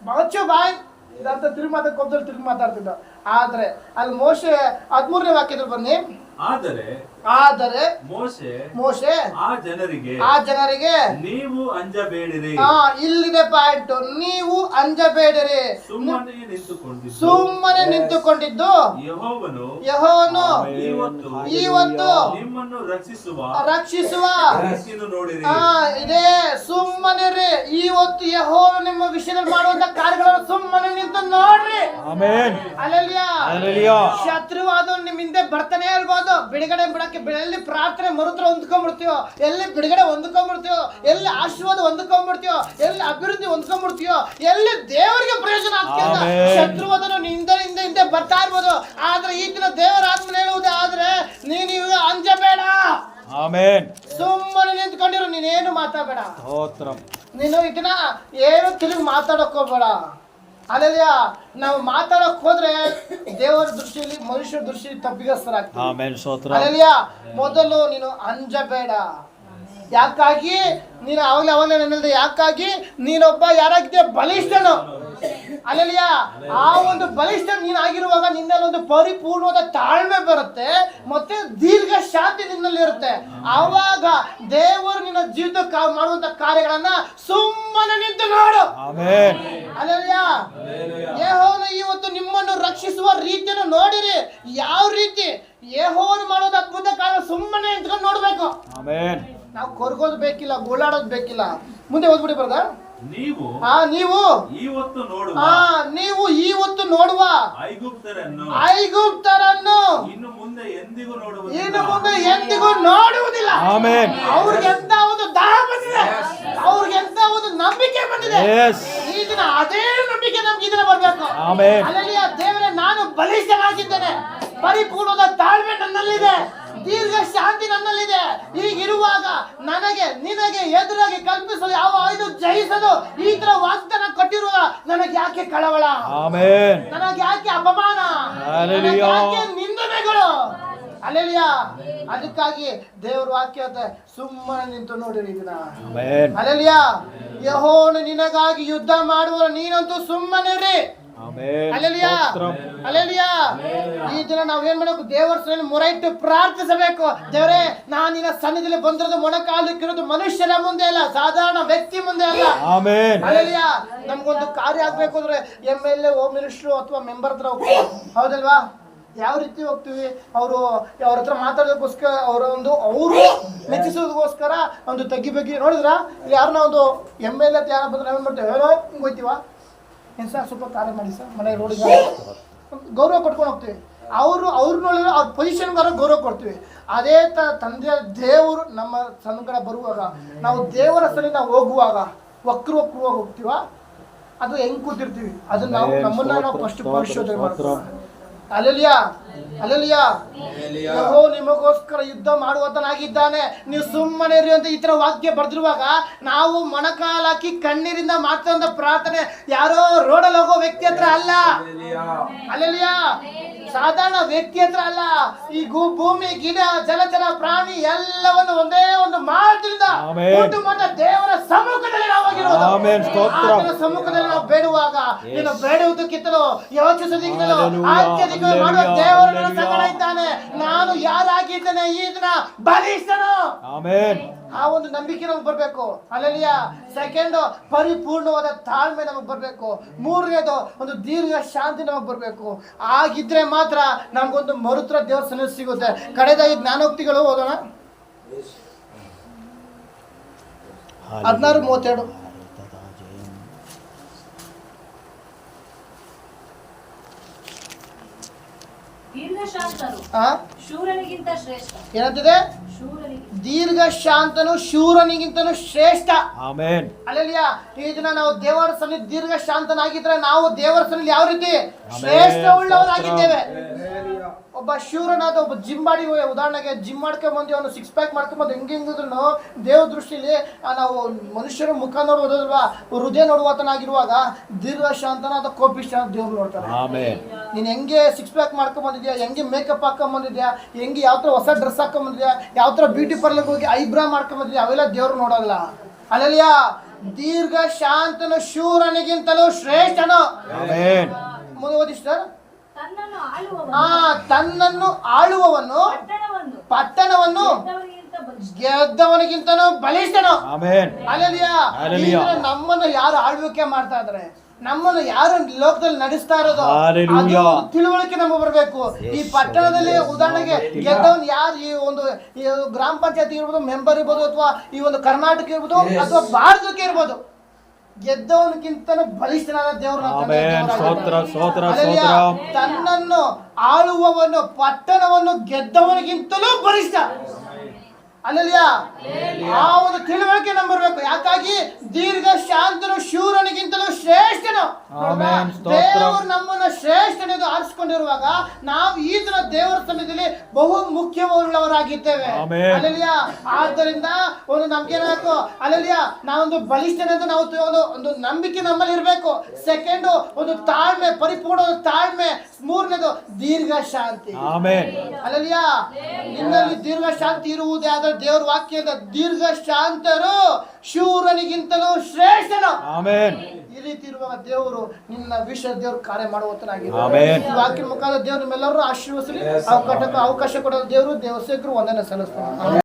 ಬಚ್ಚು ಬಾಯ್ ಇದಂತ ತಿರುಗಿ ತಿರುಗಿ ಮಾತಾಡ್ತಿದ್ದ. ಆದ್ರೆ ಅಲ್ಲಿ ಮೋಶೆ 13ನೇ ವಾಕ್ಯದಲ್ಲಿ ಬನ್ನಿ. ಆದರೆ ಮೋಶೆ ಆ ಜನರಿಗೆ ನೀವು ಅಂಜಬೇಡಿರಿ. ಇಲ್ಲಿದೆ ಪಾಯಿಂಟ್. ನೀವು ಅಂಜಬೇಡಿರಿ. ಸುಮ್ಮನೆ ನಿಂತುಕೊಂಡಿದ್ದು ಯೆಹೋವನು ಇವತ್ತು ನಿಮ್ಮನ್ನು ರಕ್ಷಿಸುವ ಇದೇ. ಸುಮ್ಮನೆ ಇವತ್ತು ಯೆಹೋವನು ನಿಮ್ಮ ವಿಷಯದಲ್ಲಿ ಮಾಡುವಂತ ಕಾರ್ಯಗಳನ್ನು ಸುಮ್ಮನೆ ನಿಂತು ನೋಡ್ರಿ. ಅಲ್ಲೆಲಿಯಾ. ಶತ್ರುವಾದವನು ನಿಮ್ಮ ಹಿಂದೆ ಬರ್ತಾನೆ ಇರ್ಬೋದು. ಬಿಡುಗಡೆ ಬಿಡಕ್ಕೆ ಎಲ್ಲಿ ಪ್ರಾರ್ಥನೆ ಮರುತ್ರ ಹೊಂದ್ಕೊಂಡ್ಬಿಡ್ತೀವೋ, ಎಲ್ಲಿ ಬಿಡುಗಡೆ ಹೊಂದ್ಕೊಂಡ್ಬಿಡ್ತೀವೋ, ಎಲ್ಲಿ ಆಶೀರ್ವಾದ ಹೊಂದ್ಕೊಂಡ್ಬಿಡ್ತೀವೋ, ಎಲ್ಲಿ ಅಭಿವೃದ್ಧಿ ಹೊಂದ್ಕೊಂಡ್ಬಿಡ್ತೀವೋ, ಎಲ್ಲಿ ದೇವರಿಗೆ ಪ್ರಯೋಜನ ಆಗ್ತದೆ. ಶತ್ರುವಾದನು ಹಿಂದೆ ಬರ್ತಾ ಇರ್ಬೋದು. ಆದ್ರೆ ಈ ದಿನ ದೇವರ ಆತ್ಮನ ಹೇಳುವುದೇ ಆದ್ರೆ ನೀನು ಇವಾಗ ಅಂಜಬೇಡ. ಸುಮ್ಮನೆ ನಿಂತ್ಕೊಂಡಿರು. ನೀನೇನು ಮಾತಾಡಬೇಡ. ನೀನು ಇದನ್ನ ಏನು ತಿರುಗಿ ಮಾತಾಡಕ್ ಹೋಗ್ಬೇಡ. ಅಲ್ಲೆಲಿಯಾ. ನಾವು ಮಾತಾಡಕ್ ಹೋದ್ರೆ ದೇವರ ದೃಷ್ಟಿಯಲ್ಲಿ, ಮನುಷ್ಯರ ದೃಷ್ಟಿಯಲ್ಲಿ ತಪ್ಪಿಗಸ್ತರಾಗ್ತೀವಿ. ಅಲ್ಲೆಲಿಯಾ. ಮೊದಲು ನೀನು ಅಂಜಬೇಡ. ಯಾಕಾಗಿ ನೀನು ಅವಾಗಲೇ ನೆನಲ್ದೆ, ಯಾಕಾಗಿ ನೀನೊಬ್ಬ ಯಾರಾಗಿದ್ದೆ? ಬಲಿಷ್ಠನು. ಅಲ್ಲೆಲಿಯಾ. ಆ ಒಂದು ಬಲಿಷ್ಠ ನೀನಾಗಿರುವಾಗ ನಿನ್ನಲ್ಲಿ ಒಂದು ಪರಿಪೂರ್ಣವಾದ ತಾಳ್ಮೆ ಬರುತ್ತೆ, ಮತ್ತೆ ದೀರ್ಘ ಶಾಂತಿ ನಿನ್ನಲ್ಲಿ ಇರುತ್ತೆ. ಆವಾಗ ದೇವರು ನಿನ್ನ ಜೀವಿತ ಮಾಡುವಂತ ಕಾರ್ಯಗಳನ್ನ ಸುಮ್ಮನೆ ನಿಂತು ನೋಡು. ಅಲ್ಲೆಲಿಯಾ. ಯೆಹೋವನು ಇವತ್ತು ನಿಮ್ಮನ್ನು ರಕ್ಷಿಸುವ ರೀತಿಯನ್ನು ನೋಡಿರಿ. ಯಾವ ರೀತಿ ಯೆಹೋವನು ಮಾಡೋದು ಅದ್ಭುತ ಕಾರ್ಯ ಸುಮ್ಮನೆ ನಿಂತ್ಕೊಂಡು ನೋಡ್ಬೇಕು. ನಾವು ಕೊರ್ಗೋದು ಬೇಕಿಲ್ಲ, ಗೋಳಾಡೋದು ಬೇಕಿಲ್ಲ. ಮುಂದೆ ಓದ್ಬಿಡಿ ಬರದ. ನೀವು ಇವತ್ತು ನೋಡುವ ಐಗುಪ್ತರನ್ನು ಇನ್ನು ಮುಂದೆ ಎಂದಿಗೂ ನೋಡುವುದಿಲ್ಲ. ಅವ್ರಿಗೆ ಎಂತ ಒಂದು ದಾಹ ಬಂದಿದೆ, ಅವ್ರಿಗೆ ಎಂತ ಒಂದು ನಂಬಿಕೆ ಬಂದಿದೆ. ಈ ದಿನ ಅದೇ ನಂಬಿಕೆ ನಮ್ಗೆ ಈ ದಿನ ಬರ್ಬೇಕು. ಅಲ್ಲೆಲಿಯಾ. ದೇವರೇ, ನಾನು ಬಲಿಷ್ಠನಾಗಿದ್ದೇನೆ, ಪರಿಪೂರ್ಣದ ತಾಳ್ಮೆ ನನ್ನಲ್ಲಿದೆ, ದೀರ್ಘ ಶಾಂತಿ ನನ್ನಲ್ಲಿದೆ. ಹೀಗಿರುವಾಗ ನಿನಗೆ ಎದುರಾಗಿ ಕಲ್ಪಿಸಲು ಯಾವ ಆಯುಧ ಜಯಿಸಲು ಈ ತರ ವಾಗ್ದಾನ ಕೊಟ್ಟಿರುವ ನನಗೆ ಯಾಕೆ ಕಳವಳ? ನನಗೆ ಯಾಕೆ ಅಪಮಾನ? ನನಗೆ ಯಾಕೆ ನಿಂದನೆಗಳು? ಅಲ್ಲೆಲಿಯಾ. ಅದಕ್ಕಾಗಿ ದೇವರ ವಾಕ್ಯ ಸುಮ್ಮನೆ ನಿಂತು ನೋಡಿರಿ ದಿನ. ಅಲ್ಲೆಲಿಯಾ. ಯೆಹೋವನು ನಿನಗಾಗಿ ಯುದ್ಧ ಮಾಡುವ, ನೀನಂತೂ ಸುಮ್ಮನಿರಿ. ಅಲ್ಲೆಲಿಯಾ. ಅಲ್ಲೆಲಿಯಾ. ಈ ದಿನ ನಾವೇನ್ ಮಾಡಬೇಕು? ದೇವರ ಸನ್ನಿಧಿಯಲ್ಲಿ ಮೊರೆ ಇಟ್ಟು ಪ್ರಾರ್ಥಿಸಬೇಕು. ದೇವರೇ, ನಾನು ನಿನ್ನ ಸನ್ನಿಧಿಯಲ್ಲಿ ಬಂದಿರೋದು ಮೊಣಕಾಲಿಕ್ಕಿರೋದು ಮನುಷ್ಯರ ಮುಂದೆ ಅಲ್ಲ, ಸಾಧಾರಣ ವ್ಯಕ್ತಿ ಮುಂದೆ ಅಲ್ಲ. ಅಲ್ಲೆಲಿಯಾ. ನಮ್ಗೊಂದು ಕಾರ್ಯ ಆಗ್ಬೇಕು ಅಂದ್ರೆ MLA, ಹೋಮ್ ಮಿನಿಸ್ಟ್ರು ಅಥವಾ ಮೆಂಬರ್ ಹತ್ರ ಹೋಗ್ತೀವಿ, ಹೌದಲ್ವಾ? ಯಾವ ರೀತಿ ಹೋಗ್ತೀವಿ? ಅವ್ರ ಹತ್ರ ಮಾತಾಡೋದಕ್ಕೋಸ್ಕರ ಅವರು ಮೆಚ್ಚಿಸೋದಕ್ಕೋಸ್ಕರ ಒಂದು ತಗ್ಗಿ ಬಗ್ಗೆ ನೋಡಿದ್ರ ಯಾರನ್ನ ಒಂದು MLA ಅಂತ ಯಾರ ಬಂದ್ರೆ ನಾವೇನು ಮಾಡ್ತೇವೆ ಹೇಳೋ ಹಿಂಗೆ ಹೋಯ್ತೀವ ಏನು ಸರ್ ಸ್ವಲ್ಪ ಕಾರ್ಯ ಮಾಡಿ ಸರ್ ಮನೆ ರೋಡಿಗೆ ಗೌರವ ಕೊಟ್ಕೊಂಡು ಹೋಗ್ತೀವಿ. ಅವ್ರು ನೋಡಿದ್ರೆ ಅವ್ರ ಪೊಸಿಷನ್ಗಾರ ಗೌರವ ಕೊಡ್ತೀವಿ. ಅದೇ ತಂದೆ ದೇವರು ನಮ್ಮ ಸಂಗಡ ಬರುವಾಗ ನಾವು ದೇವರ ಸರಿ ನಾವು ಹೋಗುವಾಗ ವಕ್ರು ಹೋಗ್ತೀವ, ಅದು ಹೆಂಗ್ ಕೂತಿರ್ತೀವಿ ಅದು ನಾವು ನಮ್ಮನ್ನ ನಾವು ಫಸ್ಟ್ ಪರಿಶೋಧನೆ ಮಾಡ್ತೀವಿ. ಅಲ್ಲೆಲಿಯಾ ಅಲ್ಲೆಲಿಯಾ ಯೆಹೋವ ನಿಮಗೋಸ್ಕರ ಯುದ್ಧ ಮಾಡುವತನಾಗಿದ್ದಾನೆ, ನೀವು ಸುಮ್ಮನೆ ಇರಿ ಅಂತ ಈ ತರ ವಾಕ್ಯ ಬರ್ದಿರುವಾಗ ನಾವು ಮೊಣಕಾಲಾಕಿ ಕಣ್ಣೀರಿಂದ ಮಾತಾಡೋ ಪ್ರಾರ್ಥನೆ ಯಾರೋ ರೋಡಲ್ಲಿ ಹೋಗೋ ವ್ಯಕ್ತಿ ಹತ್ರ ಅಲ್ಲ. ಅಲ್ಲೆಲಿಯಾ ಸಾಧಾರಣ ವ್ಯಕ್ತಿ ಹತ್ರ ಅಲ್ಲ. ಈ ಭೂಮಿ ಗಿಡ ಜಲಚರ ಪ್ರಾಣಿ ಎಲ್ಲವನ್ನು ಒಂದೇ ಒಂದು ಮಾರ್ಗದಿಂದ ಕುಟುಂಬದ ದೇವರ ಸಮ್ಮುಖದಲ್ಲಿ ನಾವು ಹೋಗಿರೋದು. ಸಮ್ಮುಖದಲ್ಲಿ ನಾವು ಬೇಡುವಾಗ ನೀನು ಬೇಡುವುದಕ್ಕಿಂತಲೂ ಯೋಚಿಸೋದಕ್ಕಿಂತಲೂ ಅತ್ಯಧಿಕ ಮಾಡುವ ದೇವರು ನನ್ನ ಸಂಗಡ ಇದ್ದಾನೆ. ನಾನು ಯಾರಾಗಿದ್ದೇನೆ ಈ ದಿನ ಬಲಿಷ್ಠನು. ಆ ಒಂದು ನಂಬಿಕೆ ನಮಗೆ ಬರಬೇಕು. ಅಲ್ಲೆಲಿಯಾ ಸೆಕೆಂಡ್ ಪರಿಪೂರ್ಣವಾದ ತಾಳ್ಮೆ ನಮಗೆ ಬರಬೇಕು. ಮೂರನೇದು ಒಂದು ದೀರ್ಘ ಶಾಂತಿ ನಮಗೆ ಬರಬೇಕು. ಆಗಿದ್ರೆ ಮಾತ್ರ ನಮಗೊಂದು ಮರುತ್ರ ದೇವರ ಸನ್ನಿಧಿ ಸಿಗುತ್ತೆ. ಕಳೆದ ಈ ಜ್ಞಾನೋಕ್ತಿಗಳು ಓದೋಣ 16:32. ಶೂರನಿಗಿಂತ ಶ್ರೇಷ್ಠ. ಏನಂತಿದೆ? ದೀರ್ಘ ಶಾಂತನು ಶೂರನಿಗಿಂತನೂ ಶ್ರೇಷ್ಠ. ಅಲ್ಲೆಲಿಯಾ ಈ ದಿನ ನಾವು ದೇವರ ಸನ್ನಿಧಿ ದೀರ್ಘ ಶಾಂತನಾಗಿದ್ರೆ ನಾವು ದೇವರ ಸನ್ನಿಧಿ ಯಾವ ರೀತಿ ಶ್ರೇಷ್ಠ ಉಳ್ಳವರಾಗಿದ್ದೇವೆ. ಒಬ್ಬ ಶೂರನಾದ ಒಬ್ಬ ಜಿಮ್ ಬಾಡಿ ಉದಾಹರಣೆಗೆ ಜಿಮ್ ಮಾಡ್ಕೊಂಬಂದು ಅವನು 6 ಪ್ಯಾಕ್ ಮಾಡ್ಕೊಂಬಂದು ಹೆಂಗಿದ್ರು ದೇವ್ರ ದೃಷ್ಟಿಲಿ ನಾವು ಮನುಷ್ಯರ ಮುಖ ನೋಡುವುದಲ್ವಾ ಹೃದಯ ನೋಡುವತನಾಗಿರುವಾಗ ದೀರ್ಘ ಶಾಂತನಾದ ಕೋಪಿಷ್ಟ ದೇವ್ರು ನೋಡ್ತಾರೆ. ನೀನ್ ಹೆಂಗೆ 6 ಪ್ಯಾಕ್ ಮಾಡ್ಕೊಂಬಂದಿದ್ಯಾ, ಹೆಂಗೆ ಮೇಕಪ್ ಹಾಕೊಂಬಂದಿದ್ಯಾ, ಹೆಂಗೆ ಯಾವ ತರ ಹೊಸ ಡ್ರೆಸ್ ಹಾಕೊಂಬಂದಿದ್ಯಾ, ಯಾವ ತರ ಬ್ಯೂಟಿ ಪಾರ್ಲರ್ಗೆ ಹೋಗಿ ಐಬ್ರಾ ಮಾಡ್ಕೊಂಬಂದಿದ್ಯಾ, ಅವೆಲ್ಲ ದೇವ್ರು ನೋಡಲ್ಲ. ಅಲ್ಲೆಲಿಯಾ ದೀರ್ಘ ಶಾಂತನು ಶೂರನಿಗಿಂತಲೂ ಶ್ರೇಷ್ಠನು. ಮುಂದೆ ಓದಿ ಸರ್. ತನ್ನನ್ನು ಆಳುವವನು ಪಟ್ಟಣವನ್ನು ಗೆದ್ದವನಿಗಿಂತನೂ ಬಲಿಷ್ಠನು. ಅಲ್ಲೆಲಿಯಾ ನಮ್ಮನ್ನು ಯಾರು ಆಳ್ವಿಕೆ ಮಾಡ್ತಾ ಇದ್ದಾರೆ, ನಮ್ಮನ್ನು ಯಾರು ಲೋಕದಲ್ಲಿ ನಡೆಸ್ತಾ ಇರೋದು ತಿಳುವಳಿಕೆ ನಮಗೆ ಬರಬೇಕು. ಈ ಪಟ್ಟಣದಲ್ಲಿ ಉದಾಹರಣೆಗೆ ಗೆದ್ದವನ್ ಯಾರು, ಈ ಗ್ರಾಮ ಪಂಚಾಯತ್ ಇರ್ಬೋದು, ಮೆಂಬರ್ ಇರ್ಬೋದು, ಅಥವಾ ಈ ಒಂದು ಕರ್ನಾಟಕ ಇರ್ಬೋದು, ಅಥವಾ ಭಾರತಕ್ಕೆ ಇರ್ಬೋದು, ಗೆದ್ದವನಿಗಿಂತನೂ ಬಲಿಷ್ಠನಾದ ದೇವರು. ತನ್ನನ್ನು ಆಳುವವನು ಪಟ್ಟಣವನ್ನು ಗೆದ್ದವನಿಗಿಂತಲೂ ಬಲಿಷ್ಠ. ಅಲ್ಲೆಲಿಯಾ ಆ ಒಂದು ತಿಳುವಳಿಕೆ ನಮ್ಗೆ ಬರಬೇಕು. ಯಾಕಾಗಿ ದೀರ್ಘ ಶಾಂತನು ಶೂರನಿಗಿಂತಲೂ ಶ್ರೇಷ್ಠನು. ದೇವರು ನಮ್ಮನ್ನ ಶ್ರೇಷ್ಠನೆಂದು ಆರಿಸಿಕೊಂಡಿರುವಾಗ ನಾವು ಈ ದಿನ ದೇವರ ಸನ್ನಿಧಿಯಲ್ಲಿ ಬಹು ಮುಖ್ಯವುಳ್ಳವರಾಗಿದ್ದೇವೆ. ಅಲ್ಲೆಲಿಯಾ ಆದ್ದರಿಂದ ಒಂದು ನಮ್ಗೇನಾಗಬೇಕು, ಅಲ್ಲೆಲಿಯಾ ನಾವೊಂದು ಬಲಿಷ್ಠನೆಂದು ನಾವು ಒಂದು ನಂಬಿಕೆ ನಮ್ಮಲ್ಲಿ ಇರಬೇಕು. ಸೆಕೆಂಡ್ ಒಂದು ತಾಳ್ಮೆ, ಪರಿಪೂರ್ಣ ತಾಳ್ಮೆ. ಮೂರನೇದು ದೀರ್ಘ ಶಾಂತಿ. ಅಲ್ಲೆಲಿಯಾ ನಿನ್ನಲ್ಲಿ ದೀರ್ಘ ಶಾಂತಿ ಇರುವುದೇ ಆದ್ರೆ ದೇವರ ವಾಕ್ಯದ ದೀರ್ಘ ಶಾಂತರು ಶೂರನಿಗಿಂತಲೂ ಶ್ರೇಷ್ಠನು. ಈ ರೀತಿ ಇರುವಾಗ ದೇವರು ನಿನ್ನ ವಿಷಯ ದೇವರು ಕಾರ್ಯ ಮಾಡುವತನಾಗಿದೆ. ಈ ವಾಕ್ಯ ಮುಖಾಂತರ ದೇವರು ನಿಮ್ಮೆಲ್ಲರೂ ಆಶೀರ್ವದಿಸಲಿ. ಅವಕಾಶ ಕೊಡೋ ದೇವರು ದೇವಸೇಕರು ವಂದನೆ ಸಲ್ಲಿಸ್ತಾರೆ.